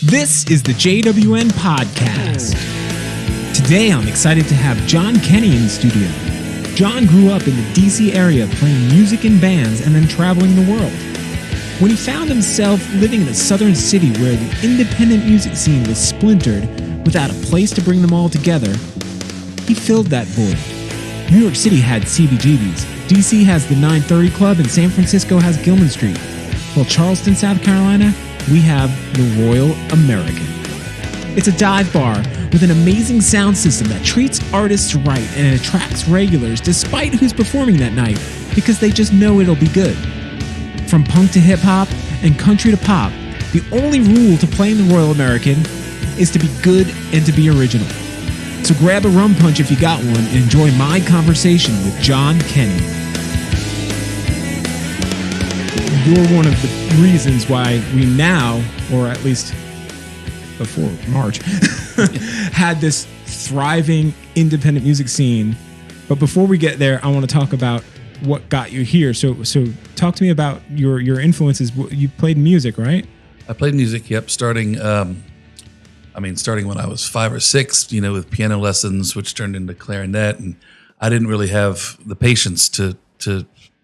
This is the JWN podcast. Today I'm excited to have John Kenney in the studio. John grew up in the DC area playing music in bands and then traveling the world. When he found himself living in a southern city where the independent music scene was splintered without a place to bring them all together, he filled that void. New York City had CBGB's, DC has the 930 Club, and San Francisco has Gilman Street. While Charleston, South Carolina, we have the Royal American. It's a dive bar with an amazing sound system that treats artists right and it attracts regulars despite who's performing that night because they just know it'll be good. From punk to hip-hop and country to pop, the only rule to playing the Royal American is to be good and to be original. So grab a rum punch if you got one and enjoy my conversation with John Kenney. You're one of the reasons why we now, or at least before March, had this thriving independent music scene. But before we get there, I want to talk about what got you here. So talk to me about your influences. You played music, right? I played music, yep, starting when I was 5 or 6, with piano lessons, which turned into clarinet. And I didn't really have the patience to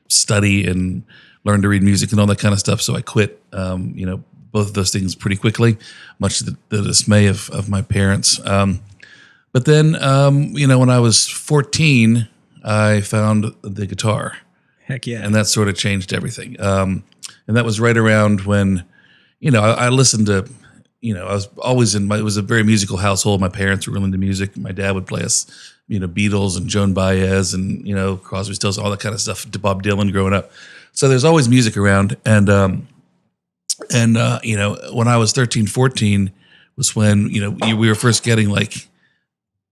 study and learn to read music and all that kind of stuff. So I quit, both of those things pretty quickly, much to the dismay of my parents. But then, when I was 14, I found the guitar. Heck yeah. And that sort of changed everything. And that was right around when, I listened to, I was always it was a very musical household. My parents were really into music. My dad would play us, Beatles and Joan Baez and, Crosby, Stills, all that kind of stuff, to Bob Dylan growing up. So there's always music around. And when I was 13, 14 was when, we were first getting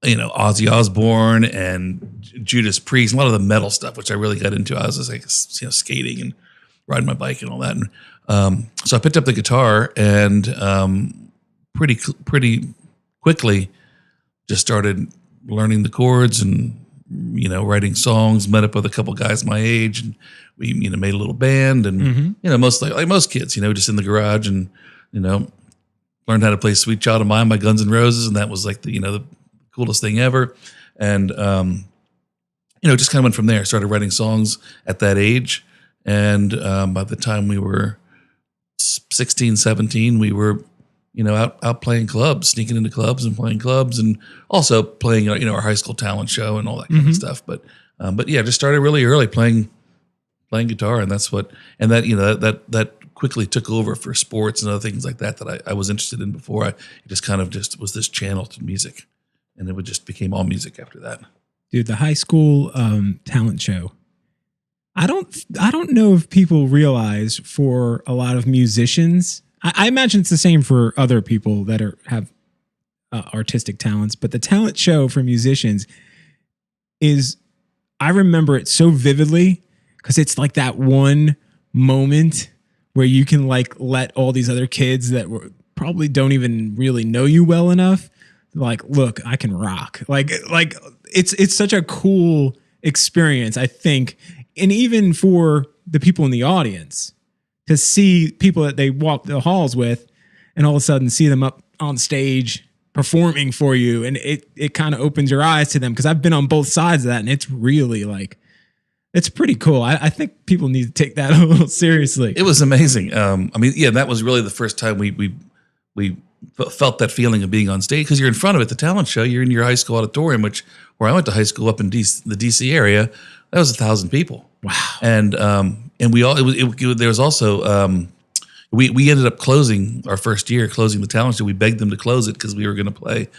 Ozzy Osbourne and Judas Priest, a lot of the metal stuff, which I really got into. I was just skating and riding my bike and all that. And so I picked up the guitar and pretty quickly just started learning the chords and, writing songs, met up with a couple guys my age, and we, made a little band and, mostly like most kids, just in the garage and, learned how to play Sweet Child of Mine by Guns N' Roses. And that was like the coolest thing ever. And, just kind of went from there, started writing songs at that age. And by the time we were 16, 17, we were, out playing clubs, sneaking into clubs and playing clubs, and also playing, our high school talent show and all that kind of stuff. But yeah, just started really early playing guitar, and that quickly took over for sports and other things like that I was interested in before. It just kind of was this channel to music, and it just became all music after that. Dude, the high school talent show. I don't know if people realize, for a lot of musicians, I imagine it's the same for other people that have artistic talents, but the talent show for musicians I remember it so vividly because it's like that one moment where you can let all these other kids that probably don't even really know you well enough, look, I can rock. It's such a cool experience, I think. And even for the people in the audience, to see people that they walk the halls with and all of a sudden see them up on stage performing for you. And it kind of opens your eyes to them, because I've been on both sides of that, and it's really it's pretty cool. I think people need to take that a little seriously. It was amazing. That was really the first time we felt that feeling of being on stage, because you're in front of it. The talent show, you're in your high school auditorium, where I went to high school up in the DC area. That was 1,000 people. Wow. And we all, there was also, we ended up closing our first year, closing the talent show. We begged them to close it because we were going to play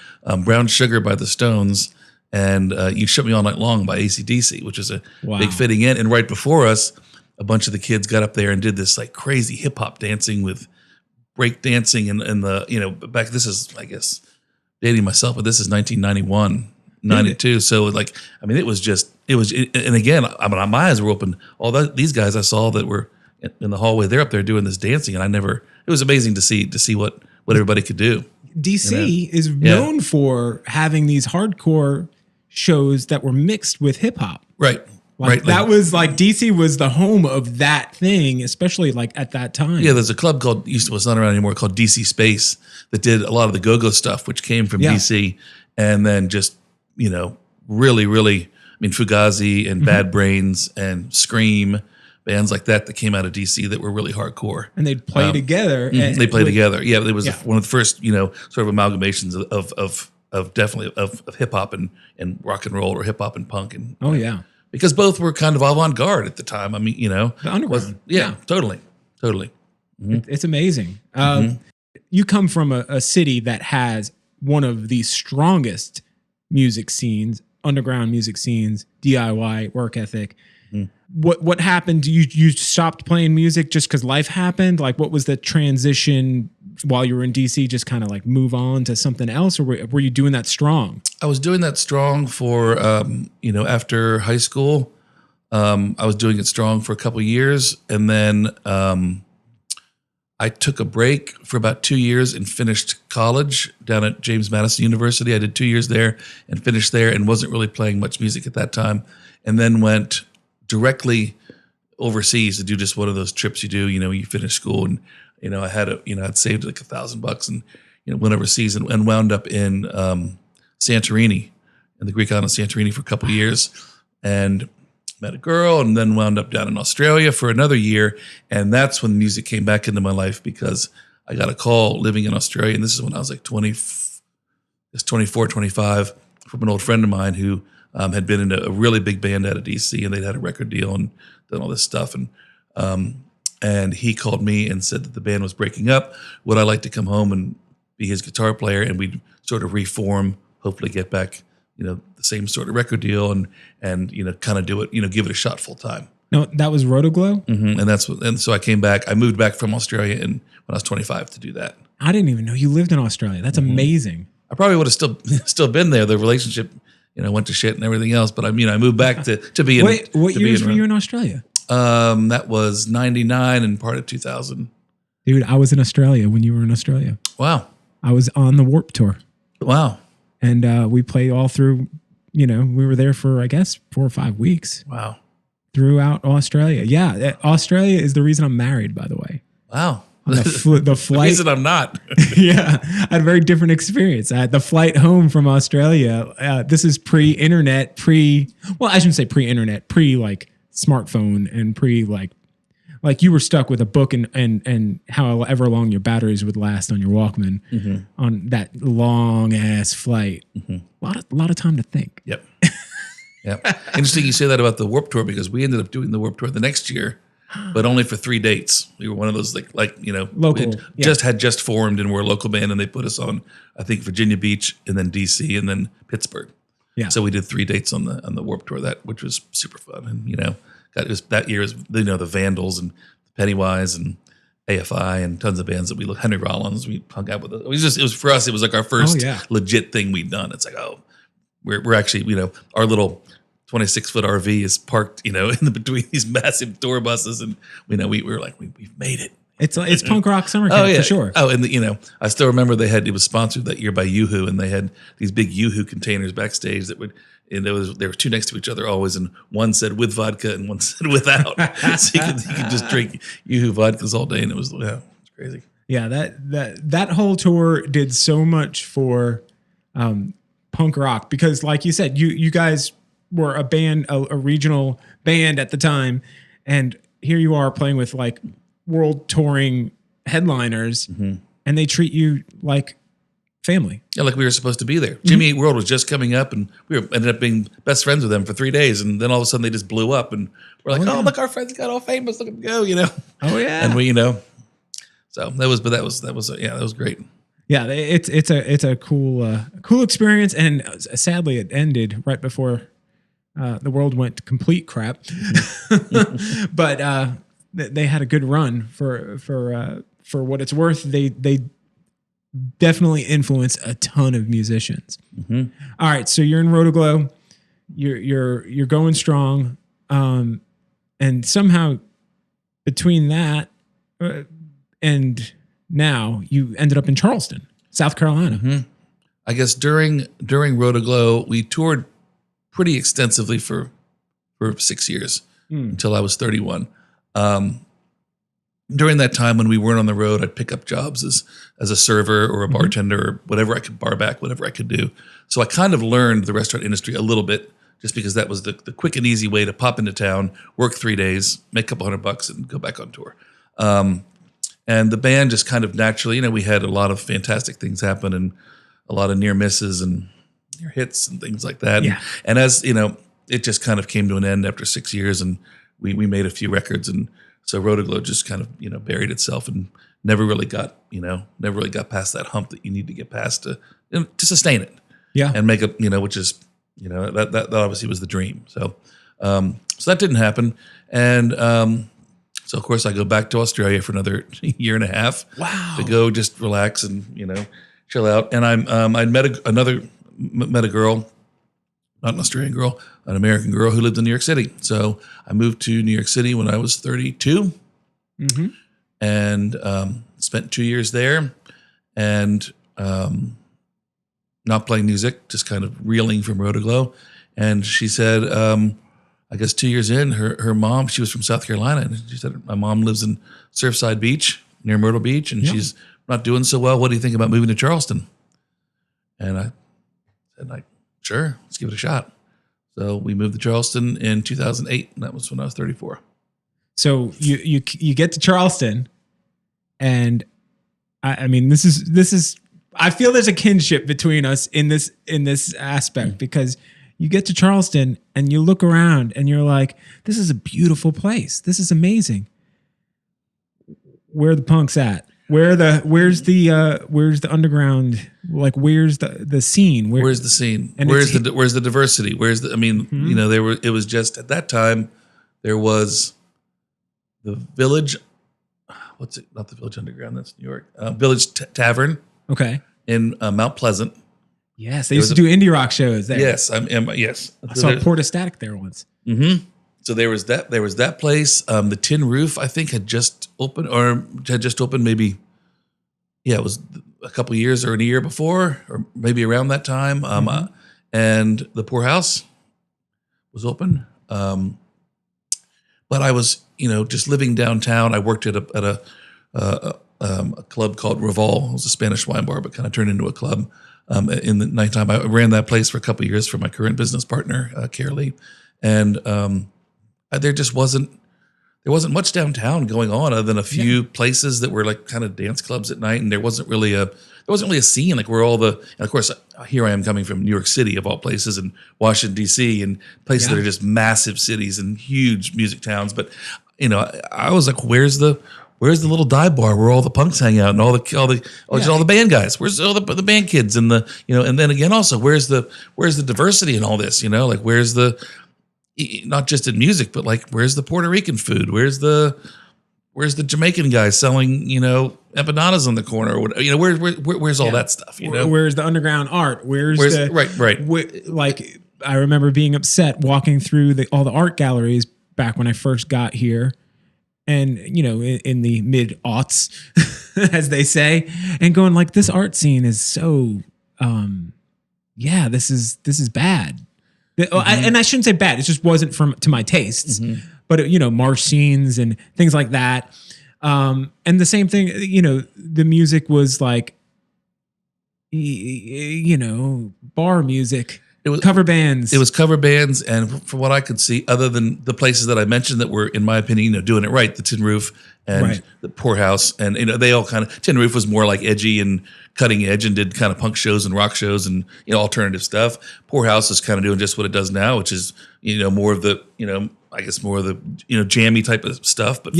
Brown Sugar by the Stones and You Shut Me All Night Long by AC/DC, which is a big fitting in. And right before us, a bunch of the kids got up there and did this crazy hip hop dancing with break dancing and back, this is, I guess, dating myself, but this is 1991. 92. So it was, and again, my eyes were open. These guys I saw that were in the hallway, they're up there doing this dancing, and it was amazing to see what everybody could do. DC is known for having these hardcore shows that were mixed with hip hop. Right. Like Right, that like- was like DC was the home of that thing, especially like at that time. Yeah, there's a club called it's not around anymore, called DC Space, that did a lot of the go-go stuff, which came from Yeah. DC, and then just really, really, I mean, Fugazi and Bad Brains and Scream, bands like that came out of DC that were really hardcore. And they'd play together. And They played together. Yeah, it was Yeah. one of the first, sort of amalgamations of definitely of hip hop and rock and roll, or hip hop and punk, and oh yeah, because both were kind of avant-garde at the time. I mean, the underground. yeah, totally. It's amazing. You come from a city that has one of the strongest music scenes, underground music scenes, DIY work ethic. What happened? You stopped playing music just because life happened? Like, what was the transition while you were in DC? Just kind of like move on to something else, or were you doing that strong? I was doing that strong for after high school. I was doing it strong for a couple of years, and then I took a break for about 2 years and finished college down at James Madison University. I did 2 years there and finished there, and wasn't really playing much music at that time, and then went directly overseas to do just one of those trips you do. You finish school, and I had I'd saved like $1,000 and went overseas and wound up in Santorini, in the Greek island of Santorini, for a couple of years, and met a girl, and then wound up down in Australia for another year. And that's when music came back into my life, because I got a call living in Australia, and this is when I was like 24, 25, from an old friend of mine who had been in a really big band out of DC, and they'd had a record deal and done all this stuff. And he called me and said that the band was breaking up. Would I like to come home and be his guitar player? And we'd sort of reform, hopefully get back, the same sort of record deal, and kind of do it, give it a shot full time. No, that was Rotoglow. And so I came back. I moved back from Australia when I was 25 to do that. I didn't even know you lived in Australia. That's amazing. I probably would have still been there. The relationship, went to shit and everything else. But I moved back to be in. Wait, what years were you in Australia? That was 99 and part of 2000. Dude, I was in Australia when you were in Australia. Wow. I was on the Warped Tour. Wow. And we played all through, we were there for, I guess, 4 or 5 weeks. Wow. Throughout Australia. Yeah. Australia is the reason I'm married, by the way. Wow. The flight. The reason I'm not. Yeah. I had a very different experience. I had the flight home from Australia. This is pre-internet, well, I shouldn't say pre-internet, like smartphone, and like you were stuck with a book and however long your batteries would last on your Walkman on that long ass flight. A lot of time to think. Yep. Yep. Interesting you say that about the Warped Tour, because we ended up doing the Warped Tour the next year, but only for 3 dates. We were one of those Local, just formed, and we're a local band, and they put us on, I think, Virginia Beach, and then DC, and then Pittsburgh. Yeah. So we did 3 dates on the Warped Tour, which was super fun. And that year is the Vandals and Pennywise and AFI and tons of bands that we looked. Henry Rollins, we hung out with. It was for us. It was like our first legit thing we'd done. It's like, oh, we're actually, our little 26-foot RV is parked, in between these massive tour buses, and we were like, we've made it. It's punk rock summer camp for sure. Oh, and I still remember it was sponsored that year by Yoo-Hoo, and they had these big Yoo-Hoo containers backstage that would, and they were 2 next to each other always, and one said with vodka and one said without, so you could just drink Yoo-Hoo vodkas all day, and it's crazy. Yeah, that whole tour did so much for punk rock, because, like you said, you guys were a band, a regional band at the time, and here you are playing with like world touring headliners, and they treat you like family. Yeah, like we were supposed to be there. Jimmy Eat World was just coming up, and we ended up being best friends with them for 3 days, and then all of a sudden they just blew up, and we're like, oh, look, our friends got all famous. Look at them go, Oh yeah, and we, so that was great. Yeah, it's a cool experience, and sadly it ended right before the world went to complete crap. But they had a good run for what it's worth. They definitely influence a ton of musicians. All right, so you're in Rotoglow, you're going strong, and somehow between that and now you ended up in Charleston, South Carolina. I guess during Rotoglow, we toured pretty extensively for for 6 years until I was 31. During that time when we weren't on the road, I'd pick up jobs as a server or a bartender or whatever I could, bar back, whatever I could do. So I kind of learned the restaurant industry a little bit, just because that was the quick and easy way to pop into town, work 3 days, make a couple $100 and go back on tour. And the band just kind of naturally, we had a lot of fantastic things happen and a lot of near misses and near hits and things like that. Yeah. And as, it just kind of came to an end after 6 years, and we made a few records, and so Rotoglow just kind of, buried itself and never really got past that hump that you need to get past to sustain it. Yeah. And make up, which is, that obviously was the dream. So that didn't happen. And so of course I go back to Australia for another year and a half. Wow. To go just relax and, chill out. And I'd met a girl, not an Australian girl, an American girl who lived in New York City. So I moved to New York City when I was 32 and spent 2 years there and not playing music, just kind of reeling from Rotoglow. And she said, I guess 2 years in, her mom, she was from South Carolina, and she said, my mom lives in Surfside Beach near Myrtle Beach, and she's not doing so well. What do you think about moving to Charleston? And I said, sure, let's give it a shot. So we moved to Charleston in 2008, and that was when I was 34. So you get to Charleston, and I mean this is I feel there's a kinship between us in this aspect, because you get to Charleston and you look around and you're like, this is a beautiful place. This is amazing. Where are the punks at? Where's the underground? Like, where's the scene? Where's the scene? And where's the diversity? It was just at that time, there was the Village. What's it? Not the Village Underground. That's New York. Village Tavern. Okay. In Mount Pleasant. Yes, they used to do indie rock shows there. Yes, yes. I saw Porta Static there once. Mm-hmm. So there was that place. The Tin Roof, I think, had just opened maybe, it was a couple years or a year before, or maybe around that time. And the Poor House was open. But I was, just living downtown. I worked at a club called Revolve. It was a Spanish wine bar, but kind of turned into a club in the nighttime. I ran that place for a couple of years for my current business partner, Carolee. And there wasn't much downtown going on other than a few places that were like kind of dance clubs at night, and there wasn't really a scene like where and of course here I am coming from New York City of all places, and Washington D.C. and places that are just massive cities and huge music towns. But I was like, where's the little dive bar where all the punks hang out and all the band guys? Where's all the band kids and and then again also where's the diversity in all this? Like where's the, not just in music, but like where's the Puerto Rican food? Where's the Jamaican guy selling empanadas on the corner? Or where's all that stuff? Where's the underground art? Where's the right? Like I remember being upset walking through all the art galleries back when I first got here. And, in the mid-aughts, as they say, and going like, this art scene is so, this is bad. And I shouldn't say bad. It just wasn't to my tastes. But, marsh scenes and things like that. And the same thing, the music was like, bar music. It was cover bands. It was cover bands, and from what I could see, other than the places that I mentioned that were, in my opinion, doing it right, the Tin Roof and the Poor House, and they all kind of, Tin Roof was more like edgy and cutting edge and did kind of punk shows and rock shows and alternative stuff. Poor House is kind of doing just what it does now, which is more of the I guess more of the jammy type of stuff, but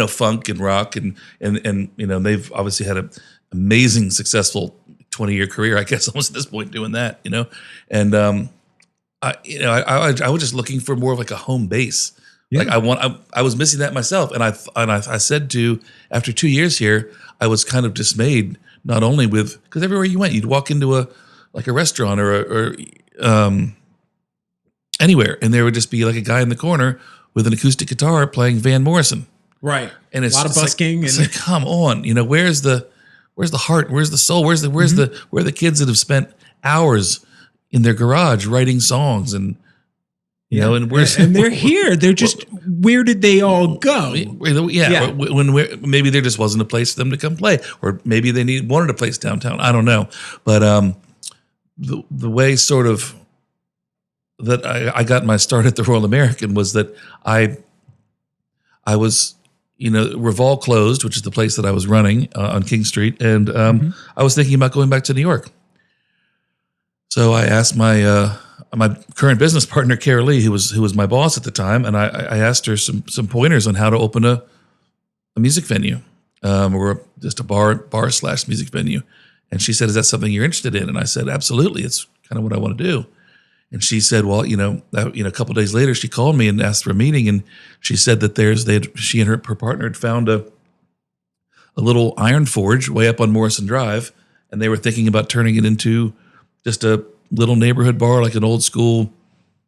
funk and rock and they've obviously had an amazing successful 20-year career, I guess, almost at this point doing that, and I was just looking for more of like a home base. Yeah. Like I was missing that myself, and I said after 2 years here, I was kind of dismayed, not only because everywhere you went, you'd walk into a restaurant or anywhere, and there would just be like a guy in the corner with an acoustic guitar playing Van Morrison, right? And it's a lot of busking. It's like, come on, where's the heart? Where's the soul? Where are the kids that have spent hours in their garage writing songs? And You know, and they're here. They're just, where did they all go? Yeah. When maybe there just wasn't a place for them to come play, or maybe they wanted a place downtown. I don't know. But the way sort of that I got my start at the Royal American was that I was, Revol closed, which is the place that I was running on King Street. And I was thinking about going back to New York. So I asked my current business partner, Cara Lee, who was my boss at the time, and I asked her some pointers on how to open a music venue, or just a bar/music venue. And she said, "Is that something you're interested in?" And I said, "Absolutely. It's kind of what I want to do." And she said, "Well, a couple of days later, she called me and asked for a meeting, and she said that she and her partner had found a little iron forge way up on Morrison Drive, and they were thinking about turning it into just a little neighborhood bar, like an old school.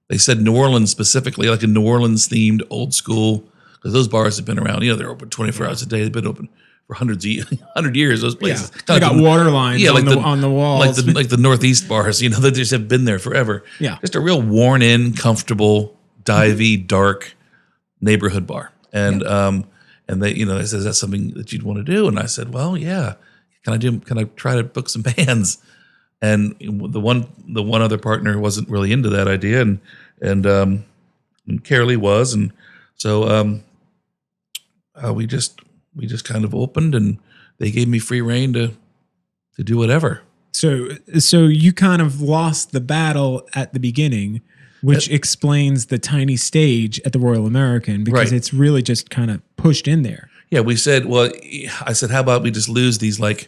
They said New Orleans specifically, like a New Orleans themed old school, because those bars have been around. They're open 24 hours a day. They've been open for 100 years. Those places, they got water lines on the walls, like the Northeast bars. They just have been there forever. Yeah, just a real worn-in, comfortable, divey, dark neighborhood bar. And and they said, "Is that something that you'd want to do?" And I said, "Well, yeah. Can I try to book some bands?" And the one other partner wasn't really into that idea, and Cara Lee was, and so we just kind of opened, and they gave me free rein to do whatever. So you kind of lost the battle at the beginning, which explains the tiny stage at the Royal American, because it's really just kind of pushed in there. Yeah, we said, I said, how about we just lose these like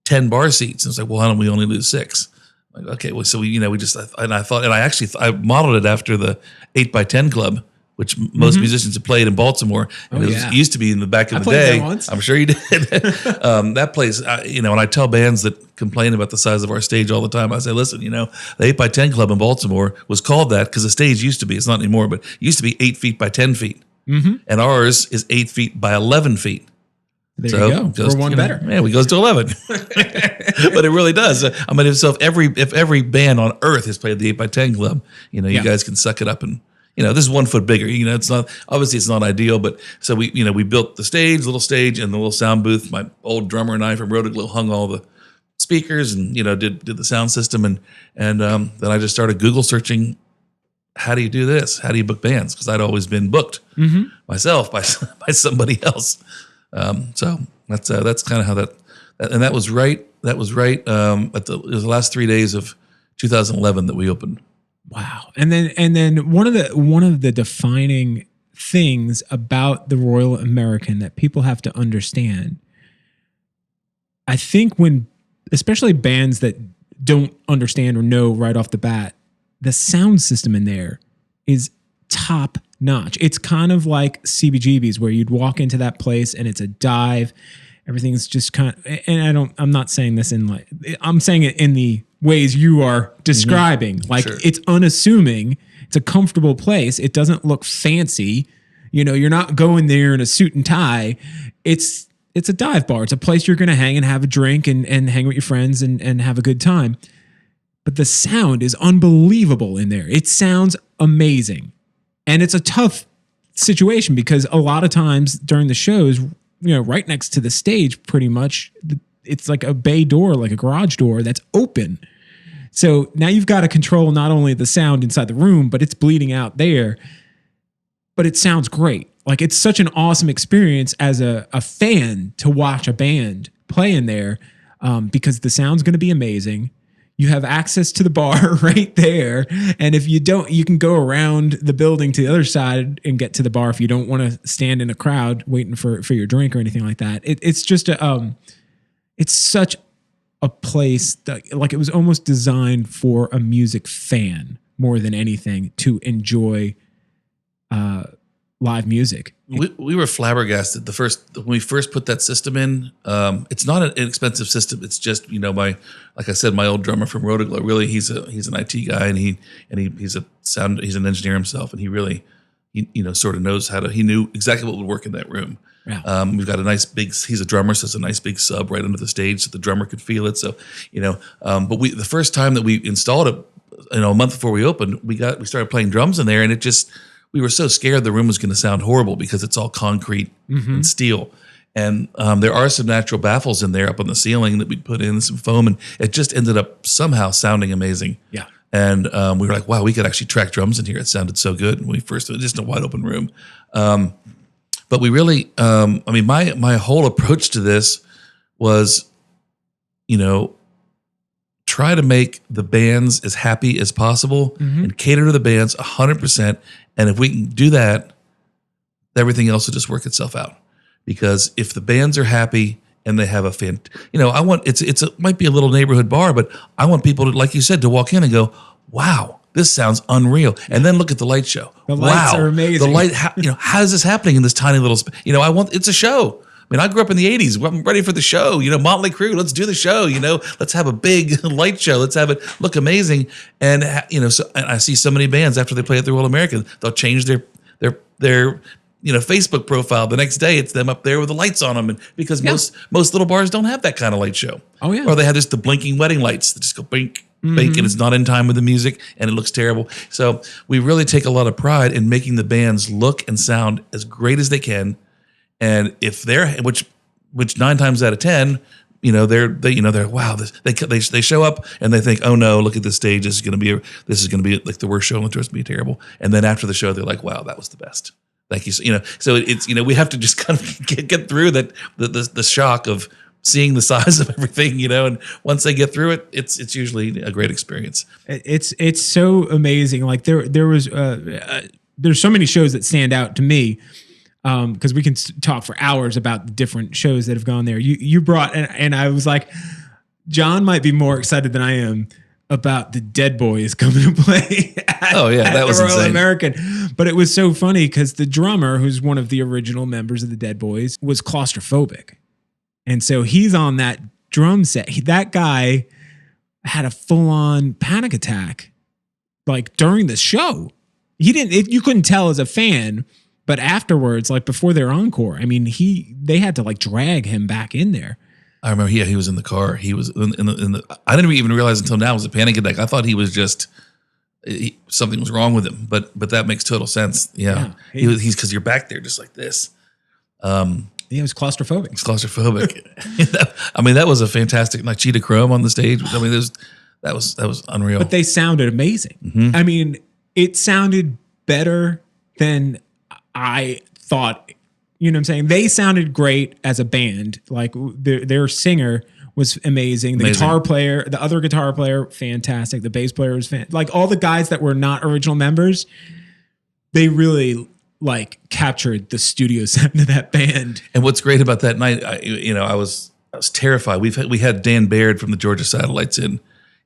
10 bar seats? And it's like, well, why don't we only lose 6? Like, okay, well, so we just, and I thought, and I modeled it after the 8x10 club, which most musicians have played in Baltimore. And it used to be in the back of the day. I'm sure you did. That place, and I tell bands that complain about the size of our stage all the time, I say, listen, the 8x10 club in Baltimore was called that because the stage used to be, it's not anymore, but it used to be 8 feet by 10 feet. And ours is 8 feet by 11 feet. There you go. We're one better. Yeah, we goes to 11. But it really does. I mean, if every band on earth has played the 8x10 club, you guys can suck it up, and this is 1 foot bigger. It's not, obviously it's not ideal, but so we built the little stage and the little sound booth. My old drummer and I from Rotoglow hung all the speakers and did the sound system, and then I just started Google searching, how do you do this? How do you book bands? Because I'd always been booked myself by somebody else. So that's kind of how that was right. That was right. It was the last 3 days of 2011 that we opened. Wow. And then one of the defining things about the Royal American that people have to understand, I think, when especially bands that don't understand or know right off the bat, the sound system in there is top notch. It's kind of like CBGB's, where you'd walk into that place and it's a dive. Everything's just kind of, and I'm not saying this I'm saying it in the ways you are describing. Like, sure. It's unassuming. It's a comfortable place. It doesn't look fancy. You're not going there in a suit and tie. It's a dive bar. It's a place you're going to hang and have a drink and hang with your friends and have a good time. But the sound is unbelievable in there. It sounds amazing. And it's a tough situation because a lot of times during the shows, right next to the stage, pretty much, it's like a bay door, like a garage door that's open. So now you've got to control not only the sound inside the room, but it's bleeding out there. But it sounds great. Like, it's such an awesome experience as a fan to watch a band play in there, because the sound's going to be amazing. You have access to the bar right there. And if you don't, you can go around the building to the other side and get to the bar if you don't want to stand in a crowd waiting for your drink or anything like that. It's just it's such a place that, like, it was almost designed for a music fan more than anything to enjoy live music. We were flabbergasted when we first put that system in. It's not an inexpensive system. It's just, like I said, my old drummer from Rotoglow, really, he's an IT guy, and he's an engineer himself, and he really, sort of knows he knew exactly what would work in that room. Yeah. We've got a nice big, he's a drummer, so it's a nice big sub right under the stage so the drummer could feel it. So, but the first time that we installed it, a month before we opened, we started playing drums in there, and we were so scared the room was going to sound horrible because it's all concrete and steel. And there are some natural baffles in there up on the ceiling that we put in, some foam, and it just ended up somehow sounding amazing. Yeah. And we were like, wow, we could actually track drums in here. It sounded so good. When we first, it was just a wide open room. But we really, my whole approach to this was, try to make the bands as happy as possible and cater to the bands 100%. And if we can do that, everything else will just work itself out. Because if the bands are happy and they have I want, it might be a little neighborhood bar, but I want people to, like you said, to walk in and go, wow, this sounds unreal. And then look at the light show. The lights are amazing. The light, how is this happening in this tiny little, it's a show. I mean, I grew up in the 80s. I'm ready for the show. Motley Crue, let's do the show. Let's have a big light show. Let's have it look amazing. And, and I see so many bands after they play at the Royal American, they'll change their Facebook profile. The next day, it's them up there with the lights on them. And because most little bars don't have that kind of light show. Oh, yeah. Or they have just the blinking wedding lights that just go blink, blink, and it's not in time with the music, and it looks terrible. So we really take a lot of pride in making the bands look and sound as great as they can. And if which 9 times out of 10, they're wow. They show up and they think, oh no, look at this stage. This is going to be like the worst show in the tour. It's going to be terrible. And then after the show, they're like, wow, that was the best. Thank you. So it's we have to just kind of get through that the shock of seeing the size of everything. And once they get through it, it's usually a great experience. It's so amazing. Like there's so many shows that stand out to me. Because we can talk for hours about the different shows that have gone there. You brought, and I was like, John might be more excited than I am about the Dead Boys coming to play at that was the Royal insane. American. But it was so funny because the drummer, who's one of the original members of the Dead Boys, was claustrophobic. And so he's on that drum set. That guy had a full-on panic attack, like during the show. You couldn't tell as a fan. But afterwards, like before their encore, I mean, they had to like drag him back in there. I remember, he was in the car. He was in the I didn't even realize until now it was a panic attack. I thought he was just something was wrong with him. But that makes total sense. Yeah, he's because you're back there just like this. He was claustrophobic. He's claustrophobic. I mean, that was a fantastic, like Cheetah Chrome on the stage. I mean, that was unreal. But they sounded amazing. I mean, it sounded better than I thought, what I'm saying? They sounded great as a band. Like their singer was amazing. The other guitar player, fantastic. The bass player was fantastic. Like all the guys that were not original members, they really like captured the studio sound of that band. And what's great about that night, I was terrified. We had Dan Baird from the Georgia Satellites in.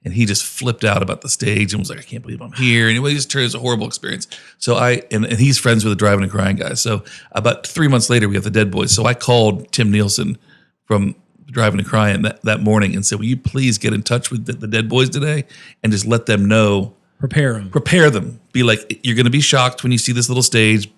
And he just flipped out about the stage and was like, I can't believe I'm here. And it was a horrible experience. So and he's friends with the Driving and Crying guys. So about 3 months later, we got the Dead Boys. So I called Tim Nielsen from Driving and Crying that morning and said, will you please get in touch with the Dead Boys today and just let them know. Prepare them. Be like, you're going to be shocked when you see this little stage,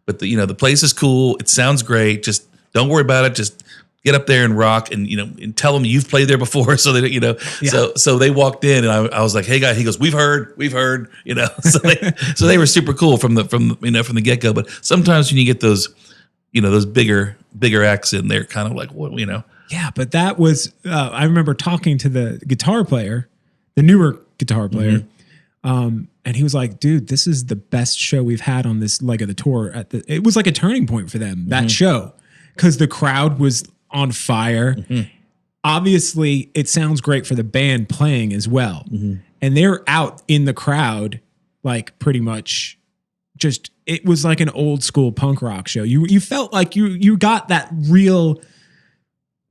but the place is cool. It sounds great. Just don't worry about it. Just get up there and rock, and and tell them you've played there before, so that So they walked in, and I was like, "Hey, guy," he goes, "We've heard." So they were super cool from the get go. But sometimes when you get those, those bigger acts in, they're kind of like, what, Yeah, but that was. I remember talking to the guitar player, the newer guitar player, and he was like, "Dude, this is the best show we've had on this leg of the tour." It was like a turning point for them, that show, because the crowd was on fire. Obviously, it sounds great for the band playing as well. And they're out in the crowd, like pretty much just, it was like an old school punk rock show. You felt like you got that real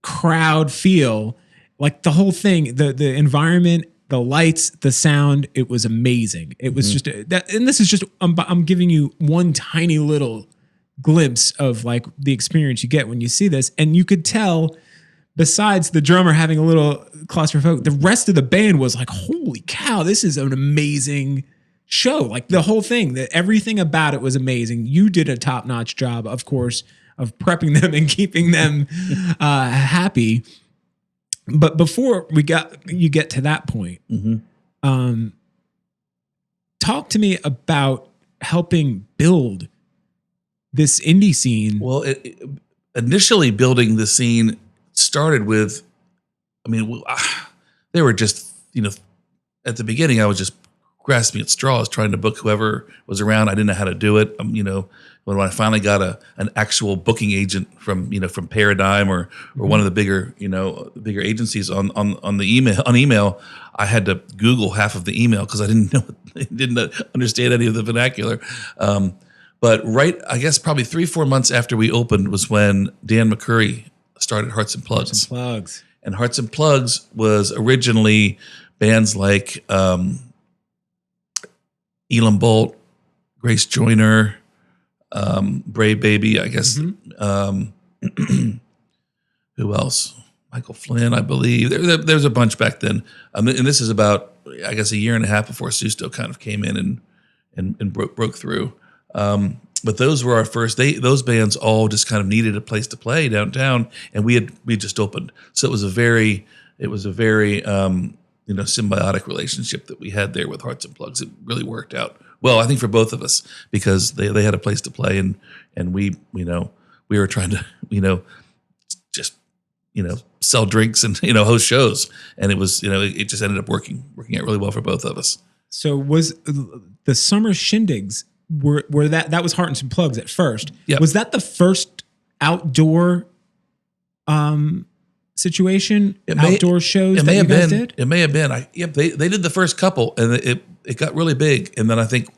crowd feel, like the whole thing, the environment, the lights, the sound, it was amazing. It was just that, and this is just, I'm giving you one tiny little glimpse of like the experience you get when you see this. And you could tell, besides the drummer having a little claustrophobic, the rest of the band was like, holy cow, this is an amazing show. Like the whole thing, everything about it was amazing. You did a top-notch job, of course, of prepping them and keeping them happy. But before you get to that point, talk to me about helping build this indie scene. Well, initially building the scene started with, I mean, they were just, at the beginning, I was just grasping at straws, trying to book whoever was around. I didn't know how to do it. When I finally got an actual booking agent from Paradigm or one of the bigger agencies on the email, I had to Google half of the email because I didn't understand any of the vernacular. But I guess probably 3-4 months after we opened was when Dan McCurry started Hearts and Plugs. And Hearts and Plugs was originally bands like Elam Bolt, Grace Joyner, Brave Baby, I guess. Mm-hmm. Who else? Michael Flynn, I believe. There's a bunch back then. And this is about, I guess, a year and a half before Susto kind of came in and broke through. But those were our first. Those bands all just kind of needed a place to play downtown, and we just opened. So it was a very symbiotic relationship that we had there with Hearts and Plugs. It really worked out well, I think, for both of us, because they had a place to play, and we were trying to just sell drinks and host shows, and it was it just ended up working out really well for both of us. So was the summer shindigs were that was Hearts and Plugs at first? Yep. Was that the first outdoor situation? Outdoor shows that you guys did? It may have been. They did the first couple, and it got really big, and then I think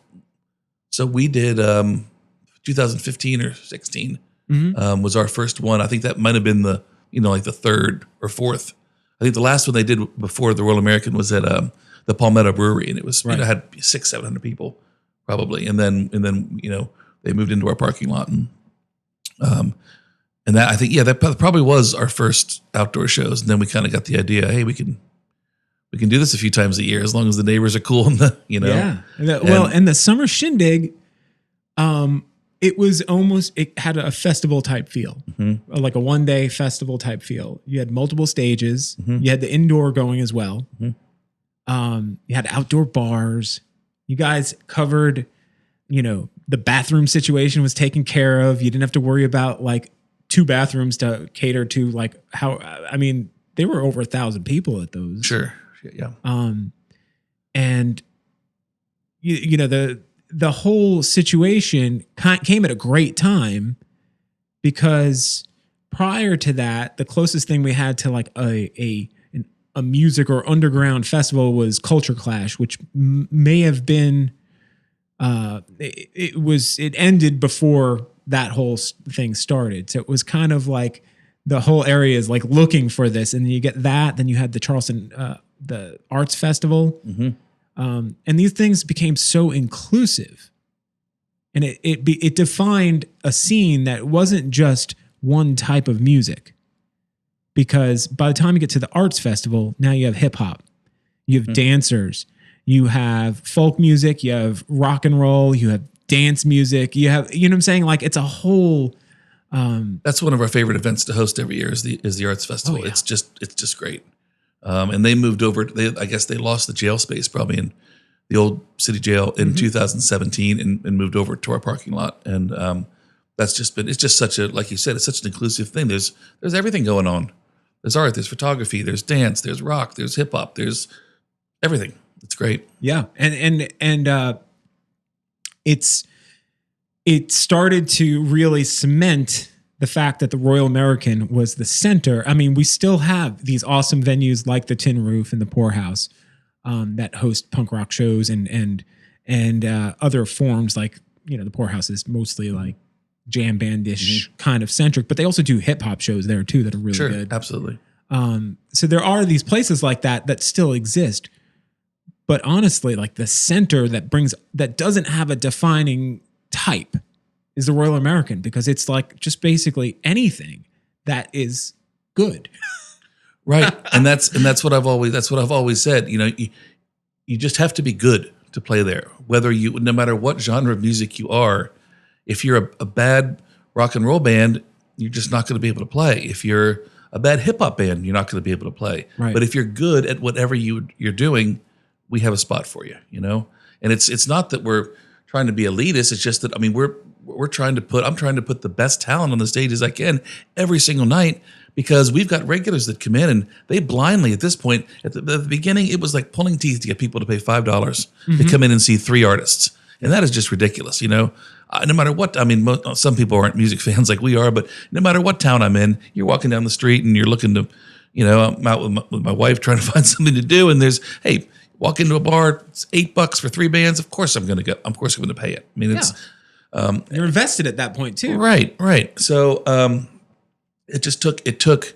so. We did 2015 or 16 was our first one. I think that might have been the like the third or fourth. I think the last one they did before the Royal American was at the Palmetto Brewery, and it was had 600-700 people probably, and then they moved into our parking lot, and that I think that probably was our first outdoor shows, and then we kind of got the idea, hey, we can do this a few times a year as long as the neighbors are cool and and the summer shindig, it had a festival type feel, like a one-day festival type feel. You had multiple stages. You had the indoor going as well. You had outdoor bars. You guys covered, the bathroom situation was taken care of. You didn't have to worry about like 2 bathrooms to cater to there were over 1,000 people at those. Sure. Yeah. And the whole situation came at a great time, because prior to that, the closest thing we had to like a music or underground festival was Culture Clash, which may have been it ended before that whole thing started. So it was kind of like the whole area is like looking for this, and then you get that. Then you had the Charleston the Arts Festival. And these things became so inclusive, and it defined a scene that wasn't just one type of music. Because by the time you get to the Arts Festival, now you have hip hop, you have dancers, you have folk music, you have rock and roll, you have dance music, you have, what I'm saying? Like, it's a whole. That's one of our favorite events to host every year is the Arts Festival. Oh, yeah. It's just great. And they moved over. I guess they lost the jail space probably in the old city jail in 2017 and moved over to our parking lot. And it's just such a, like you said, it's such an inclusive thing. There's everything going on. There's art, there's photography, there's dance, there's rock, there's hip hop, there's everything. It's great. Yeah. And it started to really cement the fact that the Royal American was the center. I mean, we still have these awesome venues like the Tin Roof and the Poorhouse that host punk rock shows and other forms, like, the Poorhouse is mostly like jam bandish kind of centric, but they also do hip hop shows there too that are really good. Absolutely. So there are these places like that still exist, but honestly, like the center that doesn't have a defining type is the Royal American, because it's like just basically anything that is good. Right. And that's what I've always said. You just have to be good to play there. No matter what genre of music you are, if you're a bad rock and roll band, you're just not going to be able to play. If you're a bad hip hop band, you're not going to be able to play. Right. But if you're good at whatever you're doing, we have a spot for you, And it's not that we're trying to be elitist. It's just that, I mean, I'm trying to put the best talent on the stage as I can every single night, because we've got regulars that come in and they blindly, at this point, at the beginning, it was like pulling teeth to get people to pay $5 to come in and see 3 artists. And that is just ridiculous, no matter what. I mean, some people aren't music fans like we are, but no matter what town I'm in, you're walking down the street and you're looking to, I'm out with my wife trying to find something to do. And there's, hey, walk into a bar, it's $8 for 3 bands. Of course I'm going to go. Of course I'm going to pay it. I mean, it's, you're invested at that point too. Right. So, it took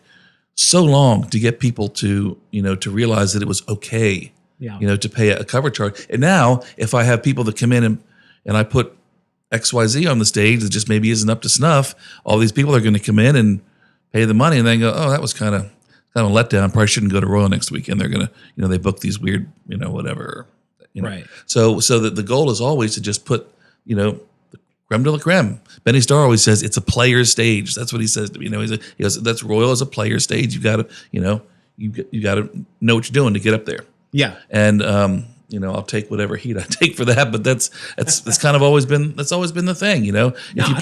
so long to get people to, to realize that it was okay, to pay a cover charge. And now if I have people that come in and I put XYZ on the stage that just maybe isn't up to snuff, all these people are going to come in and pay the money and then go, oh, that was kind of a letdown. Probably shouldn't go to Royal next weekend. They're going to, they book these weird, whatever, Right. So that the goal is always to just put, the creme de la creme. Benny Starr always says it's a player stage. That's what he says to me. He goes, that's Royal as a player stage. You got to, you got to know what you're doing to get up there. Yeah. And, I'll take whatever heat I take for that, but that's kind of always been the thing, if you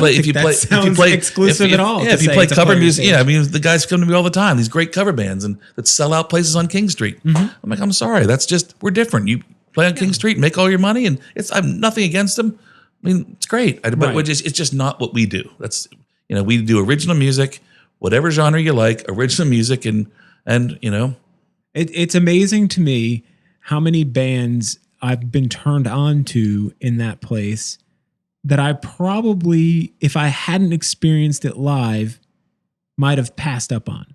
play exclusive at all. If you play cover music, I mean, the guys come to me all the time, these great cover bands and that sell out places on King Street. I'm like, I'm sorry. That's just, we're different. You play on King Street and make all your money, and I'm nothing against them. I mean, it's great, but it's just not what we do. That's, we do original music, whatever genre you like, original music, and it's amazing to me how many bands I've been turned on to in that place that I probably, if I hadn't experienced it live, might have passed up on.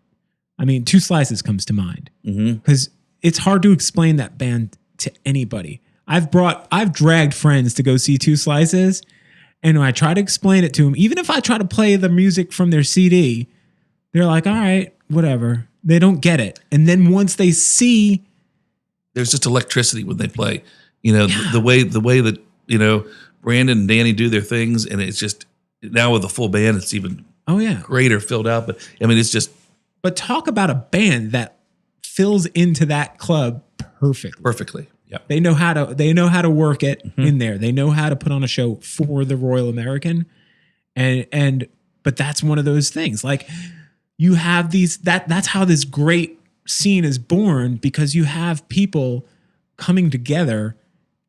I mean, Two Slices comes to mind because it's hard to explain that band to anybody. I've dragged friends to go see Two Slices, and when I try to explain it to them, even if I try to play the music from their CD, they're like, all right, whatever. They don't get it. And then once they see, there's just electricity when they play, the way that, Brandon and Danny do their things. And it's just, now with a full band, it's even greater, filled out. But I mean, it's just. But talk about a band that fills into that club perfectly. Yeah. They know how to work it in there. They know how to put on a show for the Royal American. But that's one of those things. Like, you have that's how this great scene is born, because you have people coming together.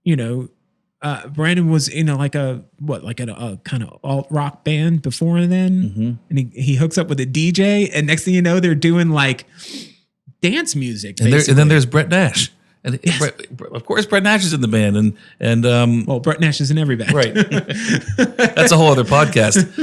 Brandon was in a kind of alt rock band before then, and he hooks up with a DJ, and next thing you know, they're doing like dance music. And then there's Brett Nash. And of course, Brett Nash is in the band, and Brett Nash is in every band, right? That's a whole other podcast.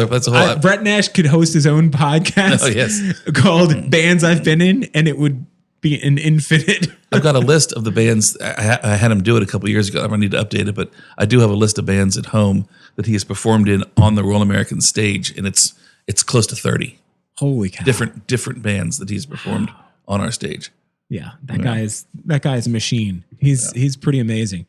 That's a whole. Brett Nash could host his own podcast. Oh yes, called "Bands I've Been In," and it would be an infinite. I've got a list of the bands. I had him do it a couple years ago. I'm gonna need to update it, but I do have a list of bands at home that he has performed in on the Royal American stage, and it's close to 30. Holy cow! Different bands that he's performed on our stage. Yeah, that guy is a machine. He's pretty amazing.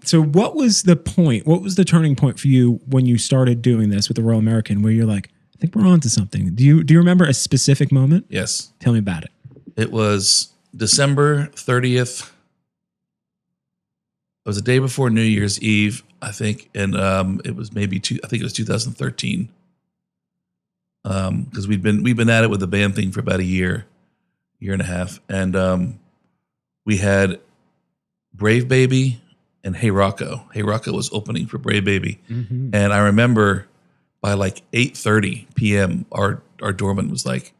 So what was the point? What was the turning point for you when you started doing this with the Royal American, where you're like, I think we're onto something? Do you remember a specific moment? Yes. Tell me about it. It was December 30th. It was the day before New Year's Eve, I think, and it was I think it was 2013. Because we've been at it with the band thing for about a year and a half, and we had Brave Baby and Hey Rocco. Hey Rocco was opening for Brave Baby, and I remember by like 8:30 p.m. our doorman was like,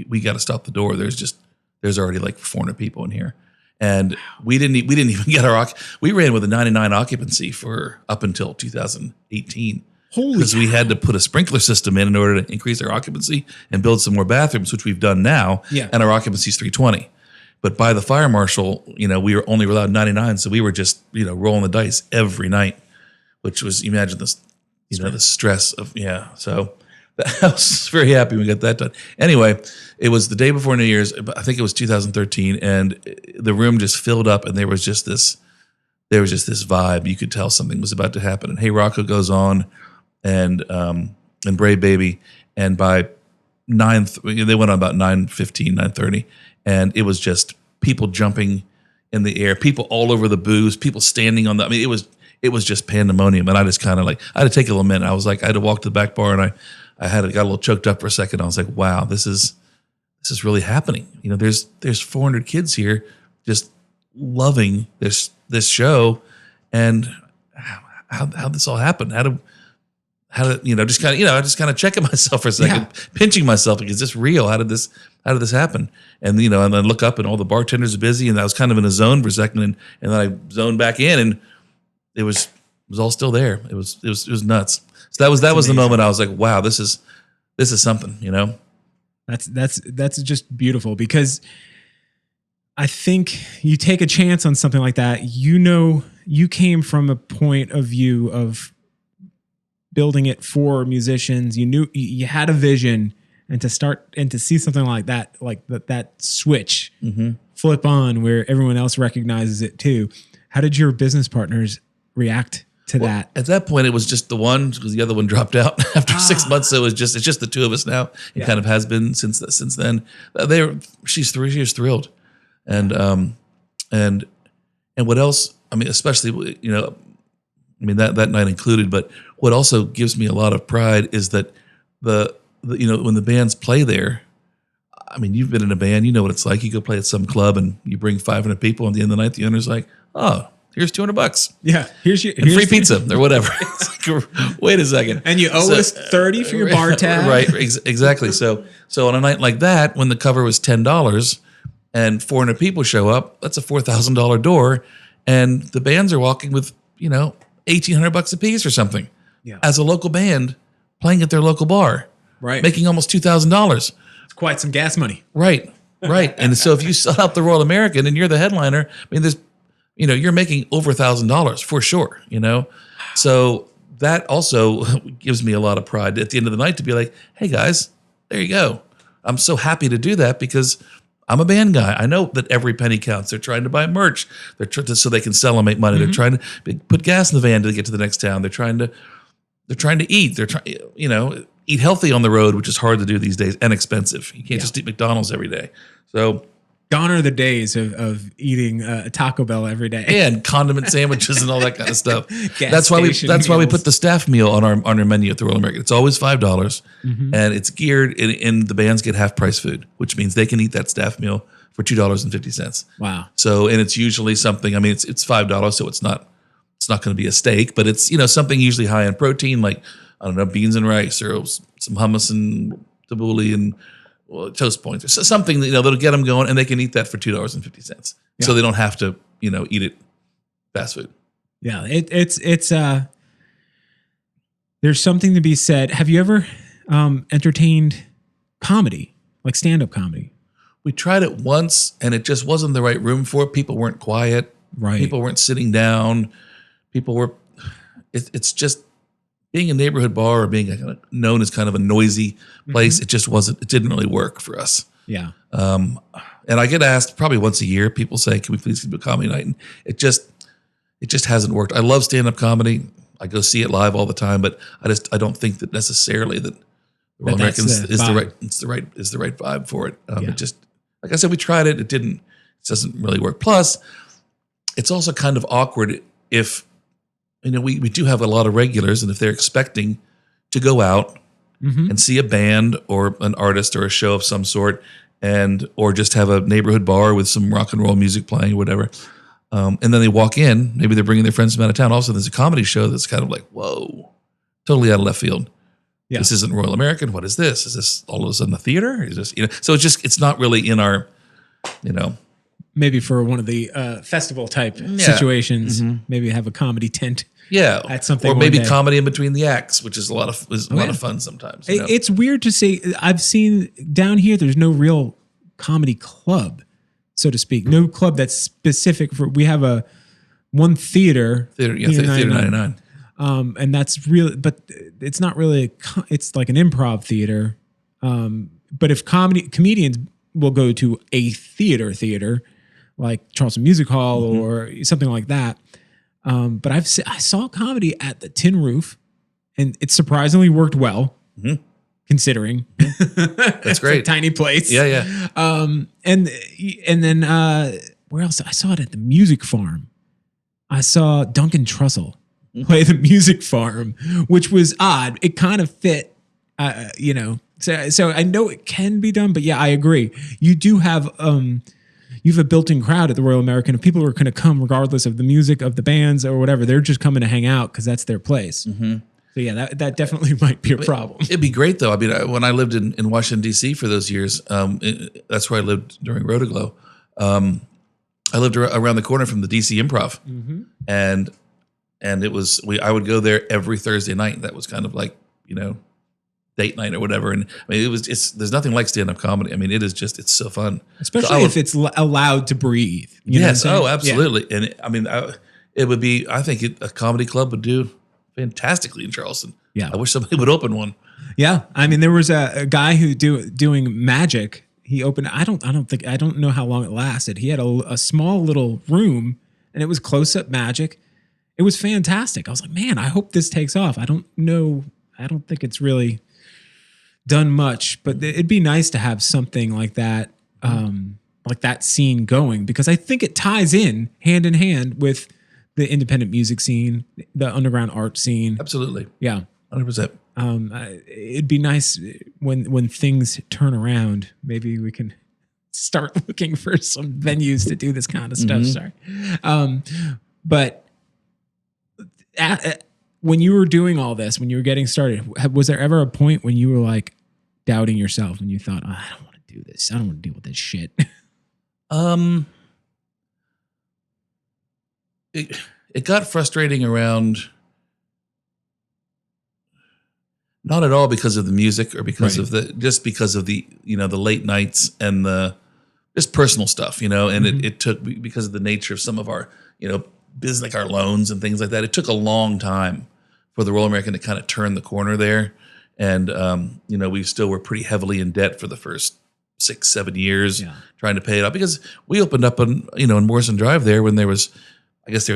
"We got to stop the door. There's already like 400 people in here," and we didn't even get our we ran with a 99 occupancy for up until 2018. Because we had to put a sprinkler system in order to increase our occupancy and build some more bathrooms, which we've done now. Yeah. And our occupancy is 320. But by the fire marshal, we were only allowed 99. So we were just, rolling the dice every night, which was, imagine this, the stress of, So I was very happy we got that done. Anyway, it was the day before New Year's. I think it was 2013. And the room just filled up, and there was just this vibe. You could tell something was about to happen. And Hey Rocco goes on. And Brave Baby, and by they went on about 9:15, 9:30, and it was just people jumping in the air, people all over the booths, people standing on the. I mean, it was just pandemonium, and I just kind of like I had to take a little minute. I was like, I had to walk to the back bar, and I got a little choked up for a second. I was like, wow, this is really happening. You know, there's 400 kids here just loving this show, and how this all happened? How to just kind of checking myself for a second, pinching myself, like, is this real? How did this happen? And and then look up and all the bartenders are busy, and I was kind of in a zone for a second, and then I zoned back in, and it was all still there. It was nuts. So that was the moment I was like, wow, this is something, That's just beautiful, because I think you take a chance on something like that. You came from a point of view of building it for musicians. You knew you had a vision, and to see something like that switch flip on where everyone else recognizes it too. How did your business partners react to that? At that point, it was just the one, because the other one dropped out after 6 months. So it's just the two of us now. It kind of has been since then. She's thrilled, and what else? I mean, especially that night included. But what also gives me a lot of pride is that when the bands play there. I mean, you've been in a band, you know what it's like. You go play at some club and you bring 500 people. And at the end of the night, the owner's like, "Oh, here's $200. Yeah, here's free pizza or whatever." It's like, wait a second, and you owe us $30 for your bar tab, right? Exactly. So on a night like that, when the cover was $10 and 400 people show up, that's a $4,000 door, and the bands are walking with $1,800 a piece or something. Yeah. As a local band playing at their local bar, right, making almost $2,000. It's quite some gas money, right? And so if you sell out the Royal American and you're the headliner, I mean, there's you're making over $1,000 for sure, So that also gives me a lot of pride at the end of the night to be like, hey guys, there you go. I'm so happy to do that because I'm a band guy. I know that every penny counts. They're trying to buy merch. They're so they can sell and make money. They're trying to put gas in the van to get to the next town. They're trying to eat. They're trying, eat healthy on the road, which is hard to do these days and expensive. You can't just eat McDonald's every day. So gone are the days of eating Taco Bell every day and condiment sandwiches and all that kind of stuff. That's why we put the staff meal on our menu at the Royal American. It's always $5, and it's geared in the bands get half price food, which means they can eat that staff meal for $2.50. Wow. So and it's usually something. I mean, it's $5, so it's not going to be a steak, but it's something usually high in protein, like I don't know, beans and rice or some hummus and tabbouleh and toast points or something, that'll get them going, and they can eat that for $2.50. Yeah. So they don't have to, eat it fast food. Yeah. It's there's something to be said. Have you ever entertained comedy, like stand-up comedy? We tried it once and it just wasn't the right room for it. People weren't quiet. Right. People weren't sitting down. People were, it's just, being a neighborhood bar or being known as kind of a noisy place, it just wasn't. It didn't really work for us. Yeah. And I get asked probably once a year. People say, "Can we please do a comedy night?" And it just hasn't worked. I love stand-up comedy. I go see it live all the time, but I don't think that necessarily that Royal American is the right vibe for it. It just, like I said, we tried it. It doesn't really work. Plus, it's also kind of awkward if. We do have a lot of regulars, and if they're expecting to go out and see a band or an artist or a show of some sort, or just have a neighborhood bar with some rock and roll music playing or whatever, and then they walk in, maybe they're bringing their friends from out of town. Also, there's a comedy show that's kind of like, whoa, totally out of left field. Yeah. This isn't Royal American. What is this? Is this all of a sudden a theater? Is this, so it's not really in our, maybe for one of the festival type situations, maybe have a comedy tent. Yeah, at something, or maybe comedy in between the acts, which is a lot of fun sometimes. It's weird to say. I've seen down here. There's no real comedy club, so to speak. No club that's specific for. We have one theater. Theater 99. And that's real, but it's not really. It's like an improv theater. But if comedians will go to a theater like Charleston Music Hall or something like that. But I saw comedy at the Tin Roof, and it surprisingly worked well, considering. That's great. It's a tiny place. Yeah. And then where else? I saw it at the Music Farm. I saw Duncan Trussell play the Music Farm, which was odd. It kind of fit, So I know it can be done, but yeah, I agree. You do have you have a built-in crowd at the Royal American. If people are going to come regardless of the music of the bands or whatever, they're just coming to hang out because that's their place. Mm-hmm. So yeah, that definitely might be a problem. It'd be great though. I mean, when I lived in Washington D.C. for those years, that's where I lived during Rotoglow. I lived around the corner from the DC Improv, and it was I would go there every Thursday night. That was kind of like date night or whatever. And I mean, there's nothing like stand-up comedy. I mean, it's so fun, especially if it's allowed to breathe. Yes, absolutely. Yeah. And I mean, it would be. I think a comedy club would do fantastically in Charleston. Yeah, I wish somebody would open one. Yeah, I mean, there was a guy who doing magic. He opened. I don't know how long it lasted. He had a small little room, and it was close-up magic. It was fantastic. I was like, man, I hope this takes off. I don't know. I don't think it's really done much, but it'd be nice to have something like that scene going, because I think it ties in hand hand with the independent music scene, the underground art scene. Absolutely. Yeah. 100%. It'd be nice when things turn around, maybe we can start looking for some venues to do this kind of stuff. Sorry. But when you were doing all this, when you were getting started, was there ever a point when you were like doubting yourself and you thought, oh, I don't want to do this. I don't want to deal with this shit. It got frustrating around, not at all because of the music or because of because of the late nights and the just personal stuff, and it took, because of the nature of some of our, business, like our loans and things like that. It took a long time for the Royal American to kind of turn the corner there. And, we still were pretty heavily in debt for the first 6-7 years trying to pay it off, because we opened up in Morrison Drive there when there was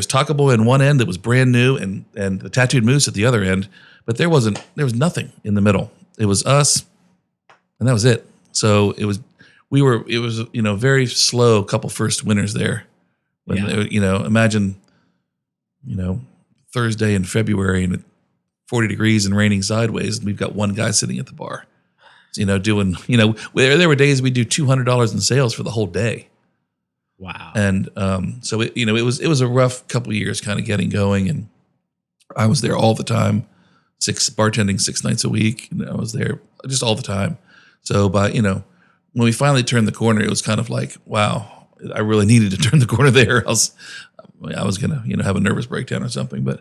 Taco Boy in one end that was brand new and the Tattooed Moose at the other end, but there was nothing in the middle. It was us and that was it. So it was very slow couple first winners there. When imagine, Thursday in February and 40 degrees and raining sideways, and we've got one guy sitting at the bar, doing, there were days we'd do $200 in sales for the whole day. Wow. And so it was a rough couple of years kind of getting going, and I was there all the time, bartending 6 nights a week, and I was there just all the time. So when we finally turned the corner, it was kind of like, wow, I really needed to turn the corner there. Else I was gonna have a nervous breakdown or something. But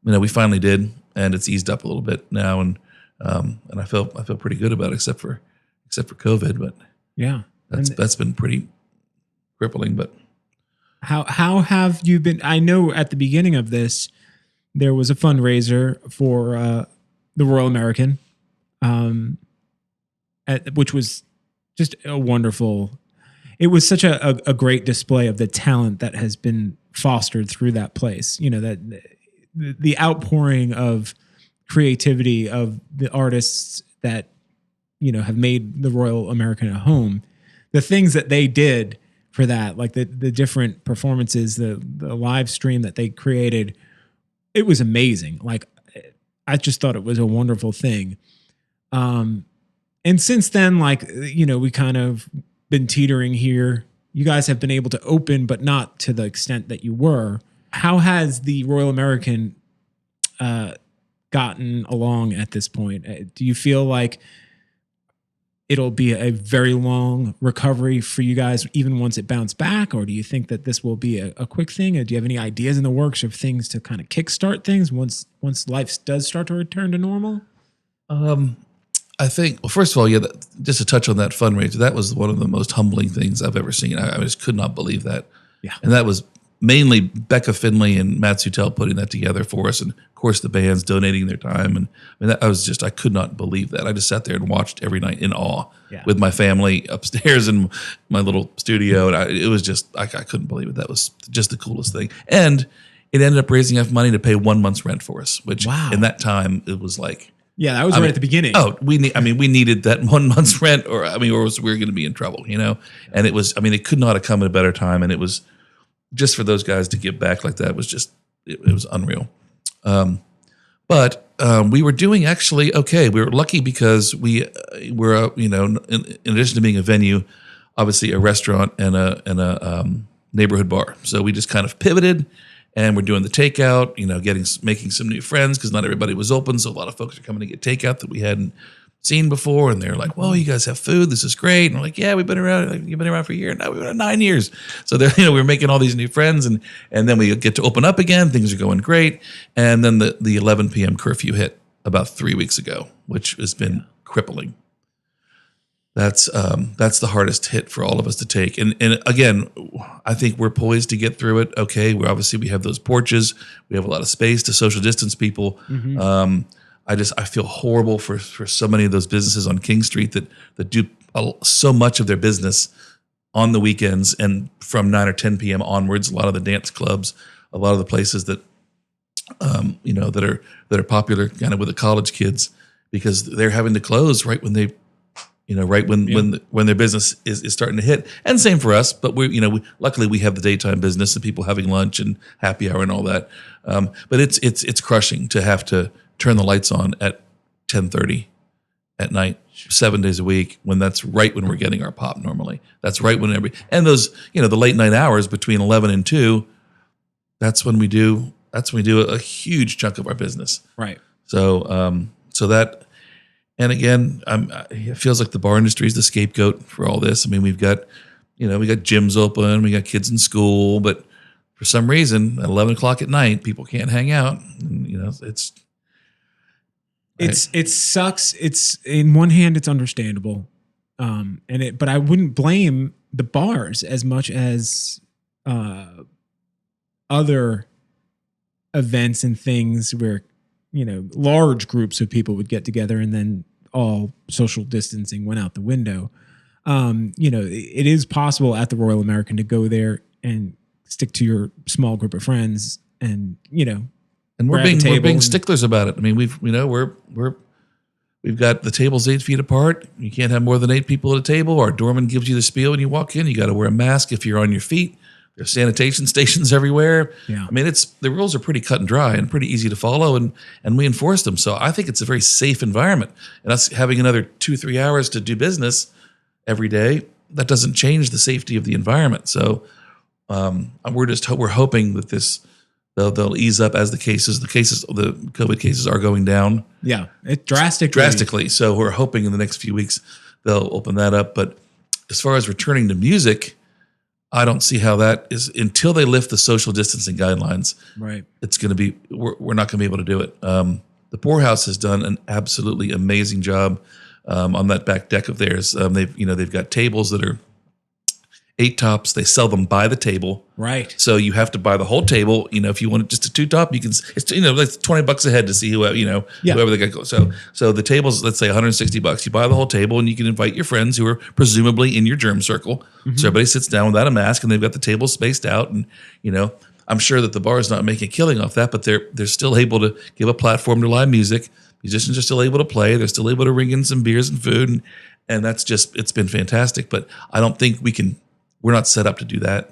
we finally did, and it's eased up a little bit now, and I feel pretty good about it, except for COVID. But yeah, that's been pretty crippling. But how have you been? I know at the beginning of this there was a fundraiser for the Royal American, which was just a wonderful. It was such a great display of the talent that has been fostered through that place. That the outpouring of creativity of the artists that have made the Royal American a home. The things that they did for that, like the different performances, the live stream that they created, it was amazing. Like, I just thought it was a wonderful thing. And since then, we kind of been teetering here. You guys have been able to open, but not to the extent that you were. How has the Royal American gotten along at this point? Do you feel like it'll be a very long recovery for you guys, even once it bounced back? Or do you think that this will be a quick thing? Or do you have any ideas in the works of things to kind of kickstart things once life does start to return to normal? I think, well, first of all, just to touch on that fundraiser, that was one of the most humbling things I've ever seen. I just could not believe that. Yeah. And that was mainly Becca Finley and Matt Sutel putting that together for us. And of course the bands donating their time. And I could not believe that. I just sat there and watched every night in awe with my family upstairs in my little studio. And it was just, I couldn't believe it. That was just the coolest thing. And it ended up raising enough money to pay 1 month's rent for us, which in that time it was like, yeah, that was right at the beginning. Oh, we needed that 1 month's rent, or we were going to be in trouble, And it was, it could not have come at a better time. And it was, just for those guys to give back like that was just, it was unreal. But we were doing actually okay. We were lucky because we were, in addition to being a venue, obviously a restaurant and a neighborhood bar. So we just kind of pivoted, and we're doing the takeout. Making some new friends because not everybody was open. So a lot of folks are coming to get takeout that we hadn't seen before, and they're like, "Well, you guys have food. This is great." And we're like, "Yeah, we've been around. Like, you've been around for a year. Now we've been 9 years." So we're making all these new friends, and then we get to open up again. Things are going great, and then the 11 p.m. curfew hit about 3 weeks ago, which has been crippling. That's the hardest hit for all of us to take. And again, I think we're poised to get through it. Okay, we have those porches. We have a lot of space to social distance people. Mm-hmm. I feel horrible for so many of those businesses on King Street that do so much of their business on the weekends and from 9 or 10 p.m. onwards. A lot of the dance clubs, a lot of the places that that are popular kind of with the college kids, because they're having to close right when they, when their business is starting to hit. And same for us, but luckily we have the daytime business and people having lunch and happy hour and all that. But it's crushing to have to turn the lights on at 10:30 at night, 7 days a week, when that's right when we're getting our pop normally. That's right when and those, the late night hours between 11 and 2, that's when we do a huge chunk of our business. Right. So that, and again, it feels like the bar industry is the scapegoat for all this. I mean, we've got gyms open, we got kids in school, but for some reason at 11 o'clock at night, people can't hang out. And, it sucks. It's, in one hand, it's understandable. But I wouldn't blame the bars as much as other events and things where, large groups of people would get together and then all social distancing went out the window. It is possible at the Royal American to go there and stick to your small group of friends and, and we're being sticklers about it. I mean, we've got the tables 8 feet apart. You can't have more than 8 people at a table. Our doorman gives you the spiel when you walk in. You got to wear a mask if you're on your feet. There's sanitation stations everywhere. Yeah. I mean, the rules are pretty cut and dry and pretty easy to follow, and we enforce them. So I think it's a very safe environment. And us having another 2-3 hours to do business every day, that doesn't change the safety of the environment. So we're hoping that they'll ease up as the COVID cases are going down. Yeah, it drastically. So we're hoping in the next few weeks they'll open that up. But as far as returning to music, I don't see how that is until they lift the social distancing guidelines. Right. It's going to be, we're not going to be able to do it. The Poorhouse has done an absolutely amazing job on that back deck of theirs. They've got tables that are 8 tops. They sell them by the table. Right. So you have to buy the whole table. If you want just a 2 top, you can. It's like $20 a head to see whoever they got go. So the table's, let's say $160. You buy the whole table and you can invite your friends who are presumably in your germ circle. Mm-hmm. So everybody sits down without a mask and they've got the table spaced out. And I'm sure that the bar is not making a killing off that, but they're still able to give a platform to live music. Musicians are still able to play. They're still able to ring in some beers and food, and that's it's been fantastic. But I don't think we're not set up to do that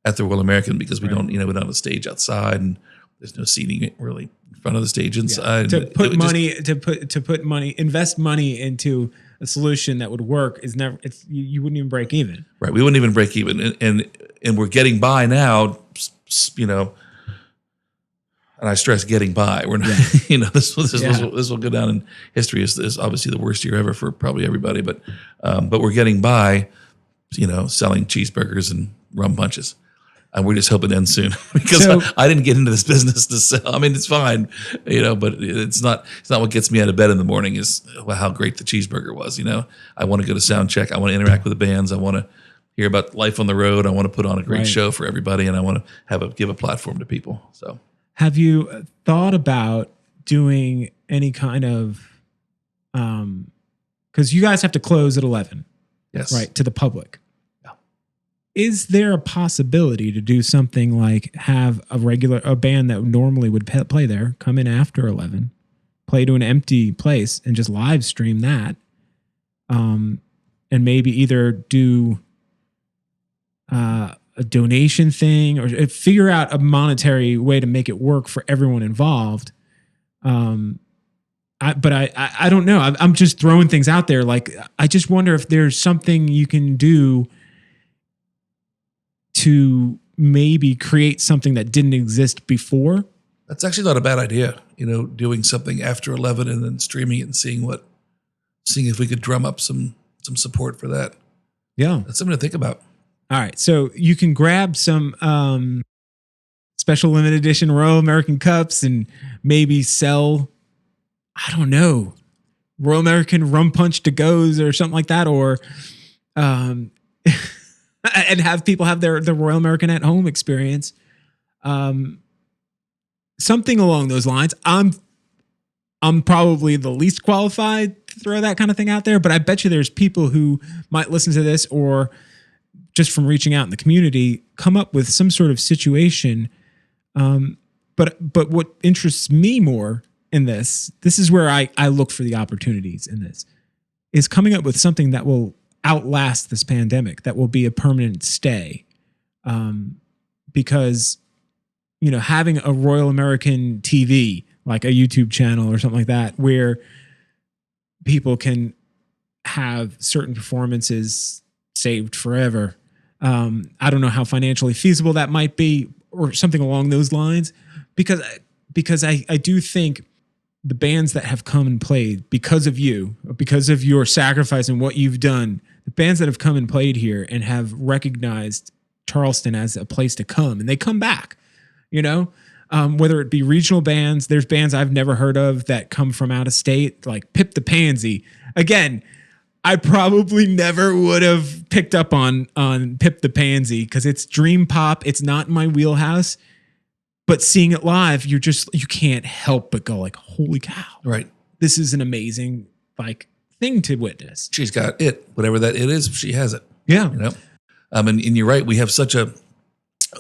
at the Royal American because we don't have a stage outside and there's no seating really in front of the stage inside. Yeah. Invest money into a solution that would work is never. You wouldn't even break even. Right, we wouldn't even break even, and we're getting by now. And I stress getting by. We're not, this will go down in history as obviously the worst year ever for probably everybody. But we're getting by. Selling cheeseburgers and rum punches. And we're just hoping it ends soon because I didn't get into this business to sell. I mean, it's fine, but it's not what gets me out of bed in the morning is how great the cheeseburger was. I want to go to sound check. I want to interact with the bands. I want to hear about life on the road. I want to put on a great show for everybody. And I want to give a platform to people. So have you thought about doing any kind of, cause you guys have to close at 11. Yes. Right, to the public. Yeah. Is there a possibility to do something like have a band that normally would play there come in after 11, play to an empty place and just live stream that, and maybe either do a a donation thing, or figure out a monetary way to make it work for everyone involved. I don't know. I'm just throwing things out there. Like, I just wonder if there's something you can do to maybe create something that didn't exist before. That's actually not a bad idea. Doing something after 11 and then streaming it and seeing if we could drum up some support for that. Yeah. That's something to think about. All right. So you can grab some special limited edition Royal American cups and maybe sell, I don't know, Royal American rum punch to goes or something like that, or and have people have the Royal American at home experience. Something along those lines. I'm probably the least qualified to throw that kind of thing out there, but I bet you there's people who might listen to this, or just from reaching out in the community, come up with some sort of situation. But what interests me more in this is where I look for the opportunities in this, is coming up with something that will outlast this pandemic, that will be a permanent stay. Because, having a Royal American TV, like a YouTube channel or something like that, where people can have certain performances saved forever. I don't know how financially feasible that might be, or something along those lines, because I do think the bands that have come and played because of you, because of your sacrifice and what you've done, the bands that have come and played here and have recognized Charleston as a place to come, and they come back, whether it be regional bands. There's bands I've never heard of that come from out of state, like Pip the Pansy. Again, I probably never would have picked up on Pip the Pansy because it's dream pop. It's not in my wheelhouse. But seeing it live, you can't help but go like, holy cow. Right. This is an amazing thing to witness. She's got it. Whatever that it is, she has it. Yeah. And you're right. We have such a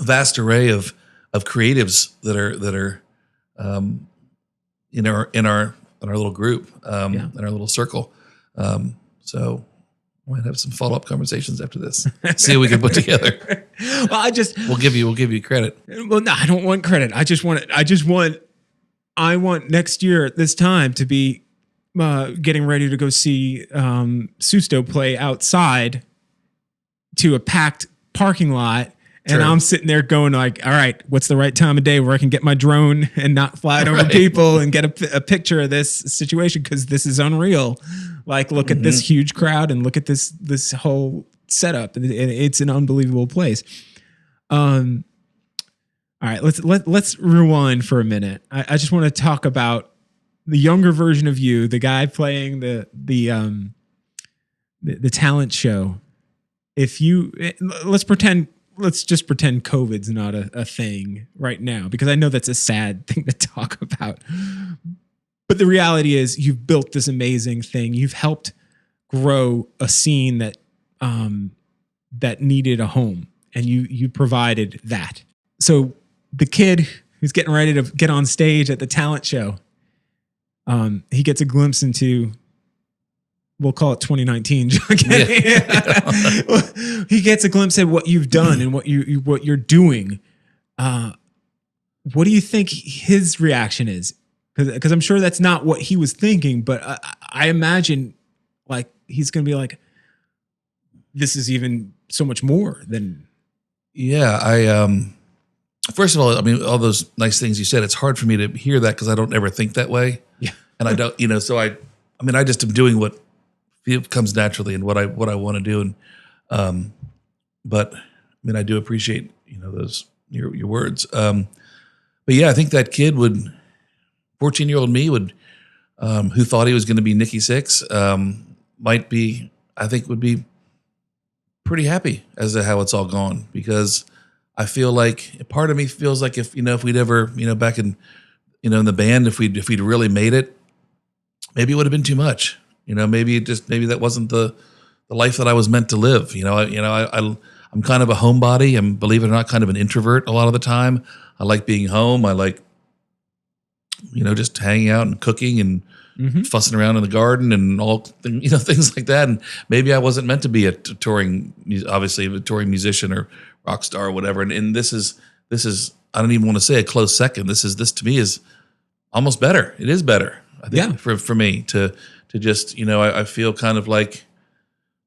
vast array of creatives that are in our little group, in our little circle. So we might have some follow-up conversations after this. See what we can put together. Well, we'll give you credit. Well, no, I don't want credit. I want next year at this time to be getting ready to go see Susto play outside to a packed parking lot. And I'm sitting there going like, all right, what's the right time of day where I can get my drone and not fly it over people and get a picture of this situation? Because this is unreal. Like, look at this huge crowd and look at this whole setup. And it's an unbelievable place. All right, let's rewind for a minute. I just want to talk about the younger version of you, the guy playing the talent show. Let's just pretend COVID's not a thing right now, because I know that's a sad thing to talk about. But the reality is you've built this amazing thing. You've helped grow a scene that needed a home, and you provided that. So the kid who's getting ready to get on stage at the talent show, he gets a glimpse into, we'll call it 2019. He gets a glimpse at what you've done and what you're doing. What do you think his reaction is? Because I'm sure that's not what he was thinking, but I imagine like he's going to be like, this is even so much more than. Yeah, first of all, I mean, all those nice things you said, it's hard for me to hear that because I don't ever think that way. Yeah. And I don't, so I just am doing what comes naturally and what I want to do. And, but I mean, I do appreciate, those, your words. But yeah, I think that kid 14-year-old me would, who thought he was going to be Nikki Sixx, would be pretty happy as to how it's all gone, because I feel like part of me feels like if we'd ever, back in, in the band, if we'd really made it, maybe it would have been too much. Maybe that wasn't the life that I was meant to live. I'm kind of a homebody. I'm, believe it or not, kind of an introvert a lot of the time. I like being home. I like, just hanging out and cooking and fussing around in the garden and all, things like that. And maybe I wasn't meant to be a obviously a touring musician or rock star or whatever. And this is, I don't even want to say a close second. This to me is almost better. It is better, I think, for me to just, I feel kind of like,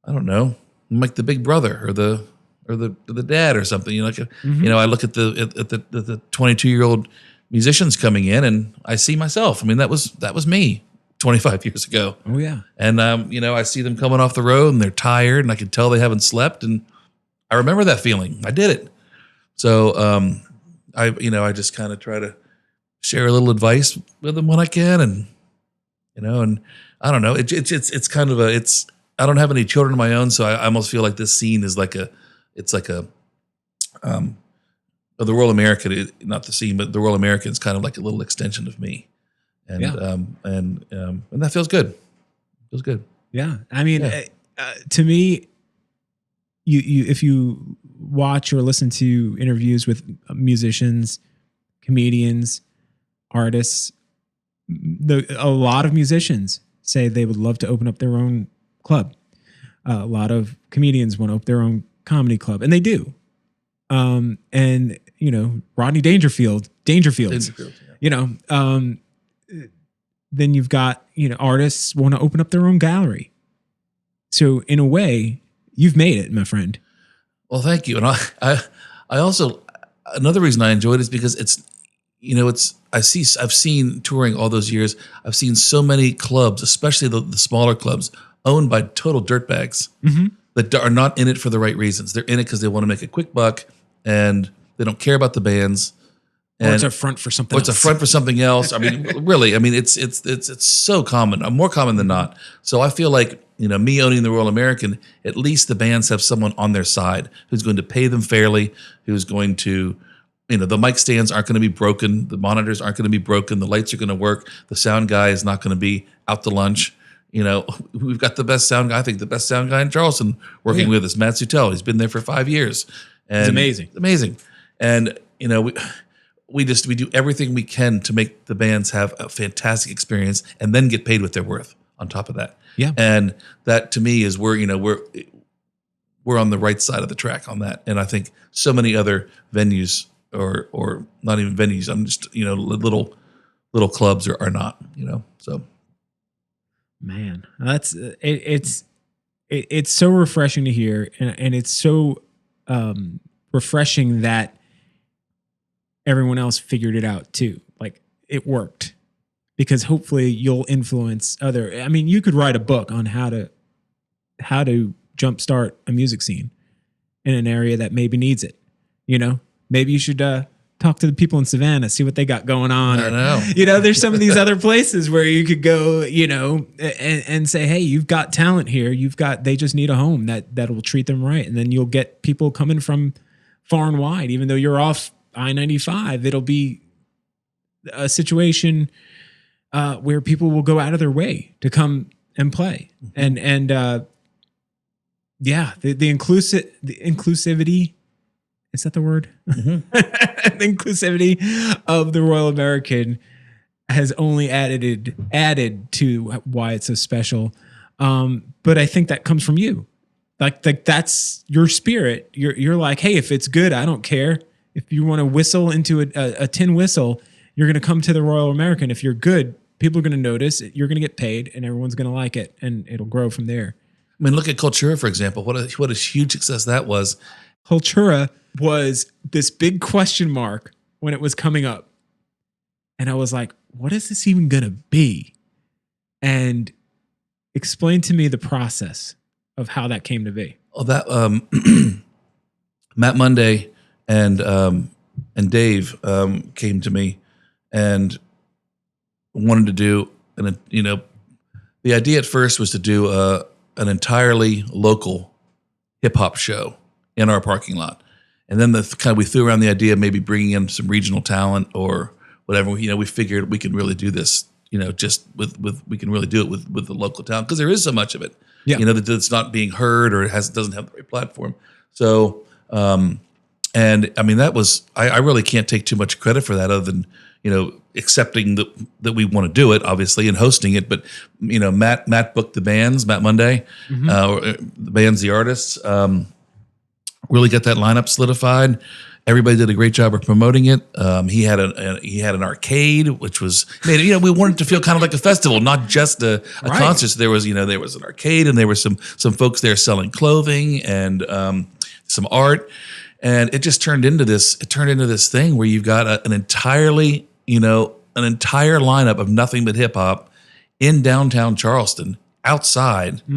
I don't know, I'm like the big brother or the dad or something. I look at the 22-year-old musicians coming in and I see myself. I mean, that was me 25 years ago. Oh yeah. And I see them coming off the road and they're tired and I can tell they haven't slept, and I remember that feeling. I did it. So I just kind of try to share a little advice with them when I can, and and I don't know. It's kind of I don't have any children of my own, so I almost feel like this scene is like the Royal American, not the scene, but the Royal American is kind of like a little extension of me, and that feels good. Feels good. Yeah, I mean, to me, you if you watch or listen to interviews with musicians, comedians, artists, a lot of musicians say they would love to open up their own club. A lot of comedians want to open their own comedy club, and they do. And Rodney Dangerfield, yeah. Then you've got artists want to open up their own gallery. So in a way, you've made it, my friend. Well, thank you. And I also, another reason I enjoy it is because I've seen touring all those years. I've seen so many clubs, especially the smaller clubs, owned by total dirtbags that are not in it for the right reasons. They're in it because they want to make a quick buck and they don't care about the bands. Or it's a front for something else. It's a front for something else. I mean, really, it's so common, more common than not. So I feel like, me owning the Royal American, at least the bands have someone on their side who's going to pay them fairly, who's going to, the mic stands aren't going to be broken. The monitors aren't going to be broken. The lights are going to work. The sound guy is not going to be out to lunch. We've got the best sound guy. I think the best sound guy in Charleston working with us, Matt Sutel. He's been there for 5 years. And it's amazing. Amazing. And, we do everything we can to make the bands have a fantastic experience and then get paid what they're worth on top of that. Yeah. And that to me is we're on the right side of the track on that. And I think so many other venues or not even venues, I'm just, little clubs are not, so. Man, that's it's so refreshing to hear. And it's so refreshing that everyone else figured it out too. Like it worked, because hopefully you'll influence you could write a book on how to jumpstart a music scene in an area that maybe needs it. Maybe you should talk to the people in Savannah, see what they got going on. I know. There's some of these other places where you could go, and say, hey, you've got talent here. They just need a home that will treat them right. And then you'll get people coming from far and wide, even though you're off I-95, it'll be a situation where people will go out of their way to come and play. And the inclusivity, is that the word? The inclusivity of the Royal American has only added to why it's so special. But I think that comes from you. Like that's your spirit. You're like, hey, if it's good, I don't care. If you want to whistle into a tin whistle, you're going to come to the Royal American. If you're good, people are going to notice. You're going to get paid, and everyone's going to like it, and it'll grow from there. I mean, look at Cultura, for example. What a huge success that was. Cultura was this big question mark when it was coming up, and I was like, "What is this even going to be?" And explain to me the process of how that came to be. Oh, that Matt Monday and Dave came to me and wanted to do the idea at first was to do an entirely local hip hop show in our parking lot, and then we threw around the idea of maybe bringing in some regional talent or whatever. We figured we can really do this, just we can really do it with the local talent, because there is so much of it. Yeah. That's not being heard or doesn't have the right platform. So And I mean, that was, I really can't take too much credit for that other than, accepting that we want to do it, obviously, and hosting it. But, Matt booked the bands, Matt Monday, the bands, the artists, really got that lineup solidified. Everybody did a great job of promoting it. He had an arcade, which was made. We wanted to feel kind of like a festival, not just a concert. So there was an arcade, and there were some folks there selling clothing and some art, and it just turned into this. It turned into this thing where you've got an entire lineup of nothing but hip hop in downtown Charleston. Outside, I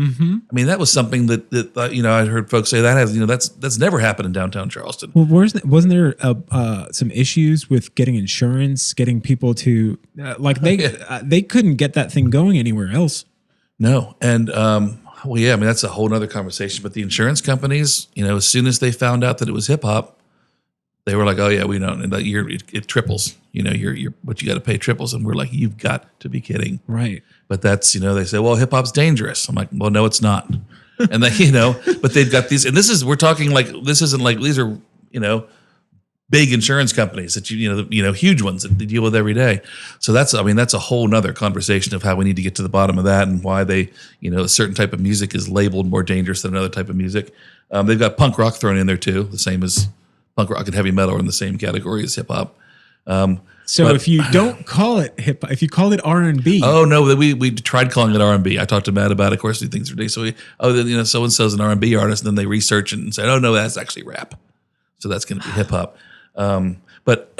mean, that was something that I heard folks say that's never happened in downtown Charleston. Well, wasn't there some issues with getting insurance, getting people to they couldn't get that thing going anywhere else? No, and I mean, that's a whole other conversation. But the insurance companies, as soon as they found out that it was hip hop, they were like, "Oh yeah, we don't." And it triples. You're what you got to pay triples, and we're like, "You've got to be kidding!" Right. But that's they say, "Well, hip hop's dangerous." I'm like, "Well, no, it's not." And but they've got these, and we're talking like this isn't like these are big insurance companies that huge ones that they deal with every day. So that's a whole nother conversation of how we need to get to the bottom of that and why they a certain type of music is labeled more dangerous than another type of music. They've got punk rock thrown in there too, the same as punk rock and heavy metal are in the same category as hip hop. So if you don't call it hip hop, if you call it R&B. Oh no, we tried calling it R&B. I talked to Matt about it. Of course, he thinks it's ridiculous. So so and so's an R&B artist, and then they research it and say, oh no, that's actually rap. So that's going to be hip hop. But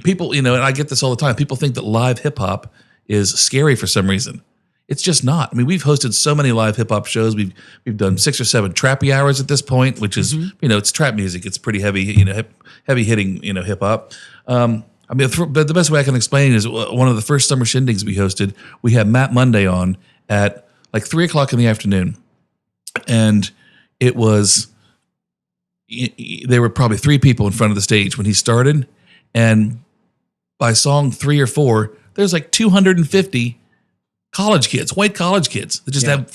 people, and I get this all the time. People think that live hip hop is scary for some reason. It's just not. I mean, we've hosted so many live hip hop shows. We've done 6 or 7 trappy hours at this point, which is it's trap music. It's pretty heavy, heavy hitting, hip hop. I mean, but the best way I can explain is one of the first summer shindigs we hosted. We had Matt Monday on at like 3:00 in the afternoon, and it was there were probably 3 people in front of the stage when he started, and by song 3 or 4, there's like 250 college kids, white college kids that just had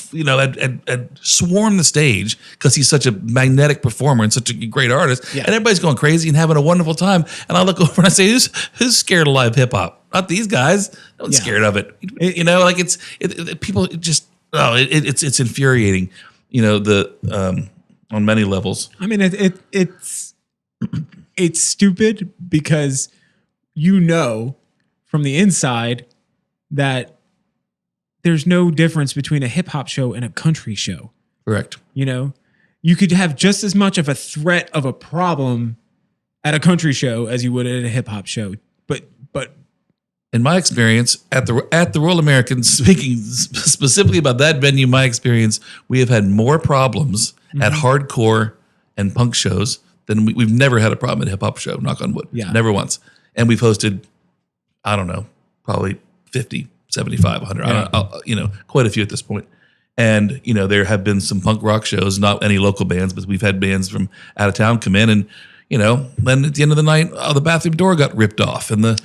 swarmed the stage because he's such a magnetic performer and such a great artist. Yeah. And everybody's going crazy and having a wonderful time. And I look over and I say, who's scared of live hip hop? Not these guys. No one's scared of it. People just, it's infuriating, on many levels. I mean, it's stupid because from the inside that there's no difference between a hip hop show and a country show. Correct. You could have just as much of a threat of a problem at a country show as you would at a hip hop show. But in my experience at the Royal American, speaking specifically about that venue, my experience, we have had more problems at hardcore and punk shows than we've never had a problem at a hip hop show. Knock on wood. Yeah. Never once. And we've hosted, I don't know, probably 50. 75, 100, quite a few at this point. And, there have been some punk rock shows, not any local bands, but we've had bands from out of town come in and, then at the end of the night, the bathroom door got ripped off and the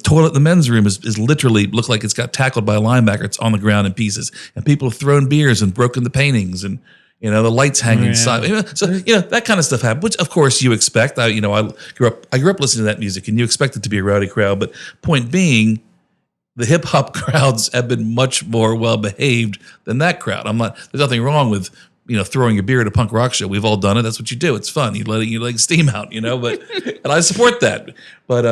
toilet in the men's room is literally looked like it's got tackled by a linebacker. It's on the ground in pieces and people have thrown beers and broken the paintings and, the lights hanging inside. So, that kind of stuff happened, which of course you expect. I grew up listening to that music and you expect it to be a rowdy crowd. But point being, the hip hop crowds have been much more well behaved than that crowd. There's nothing wrong with, throwing a beer at a punk rock show. We've all done it. That's what you do. It's fun. You let steam out, but, and I support that. But,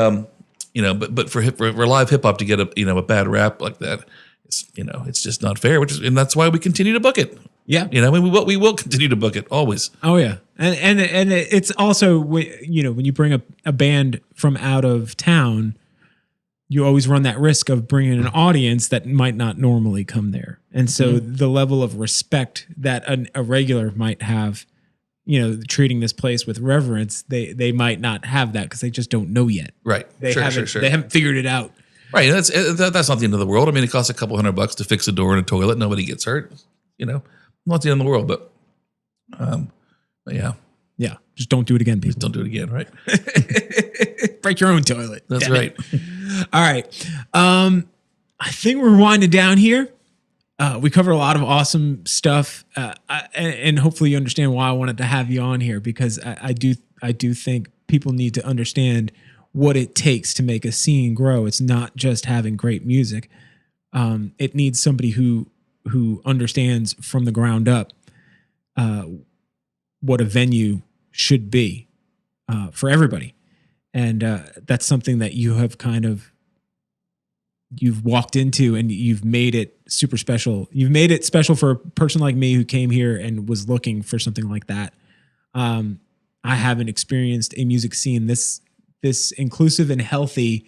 but for live hip hop to get a bad rap like that, it's just not fair, and that's why we continue to book it. Yeah. We will continue to book it always. Oh yeah. And it's also, when you bring a band from out of town, you always run that risk of bringing an audience that might not normally come there. And so the level of respect that a regular might have, treating this place with reverence, they might not have that because they just don't know yet. Right. They haven't figured it out. Right. That's not the end of the world. I mean, it costs a couple $100 to fix a door in a toilet. Nobody gets hurt, Not the end of the world, but yeah. Yeah. Just don't do it again, people. Just don't do it again, right? Break your own toilet. That's right. All right. I think we're winding down here. We cover a lot of awesome stuff, and hopefully you understand why I wanted to have you on here, because I do think people need to understand what it takes to make a scene grow. It's not just having great music. It needs somebody who understands from the ground up what a venue should be for everybody, and that's something that you have you've walked into, and you've made it super special. You've made it special for a person like me who came here and was looking for something like that. I haven't experienced a music scene this inclusive and healthy,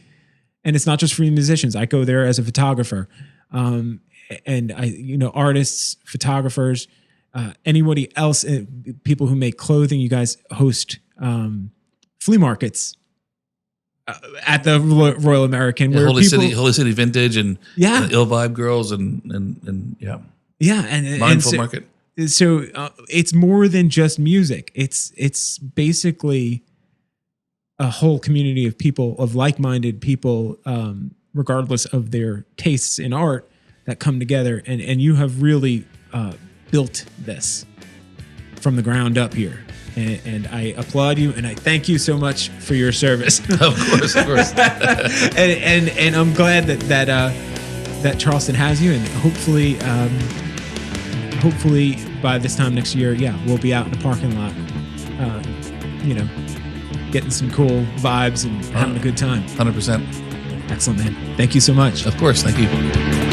and it's not just for musicians. I go there as a photographer, and artists, photographers, anybody else, people who make clothing. You guys host flea markets at the Royal American, where Holy City Vintage, and Ill Vibe Girls, and Mindful Market. So it's more than just music. It's basically a whole community of people, of like-minded people, regardless of their tastes in art, that come together. And you have really built this from the ground up here. And I applaud you, and I thank you so much for your service. Of course. and I'm glad that Charleston has you, and hopefully by this time next year, we'll be out in the parking lot, getting some cool vibes and having a good time. 100%. Excellent, man. Thank you so much. Of course. Thank you.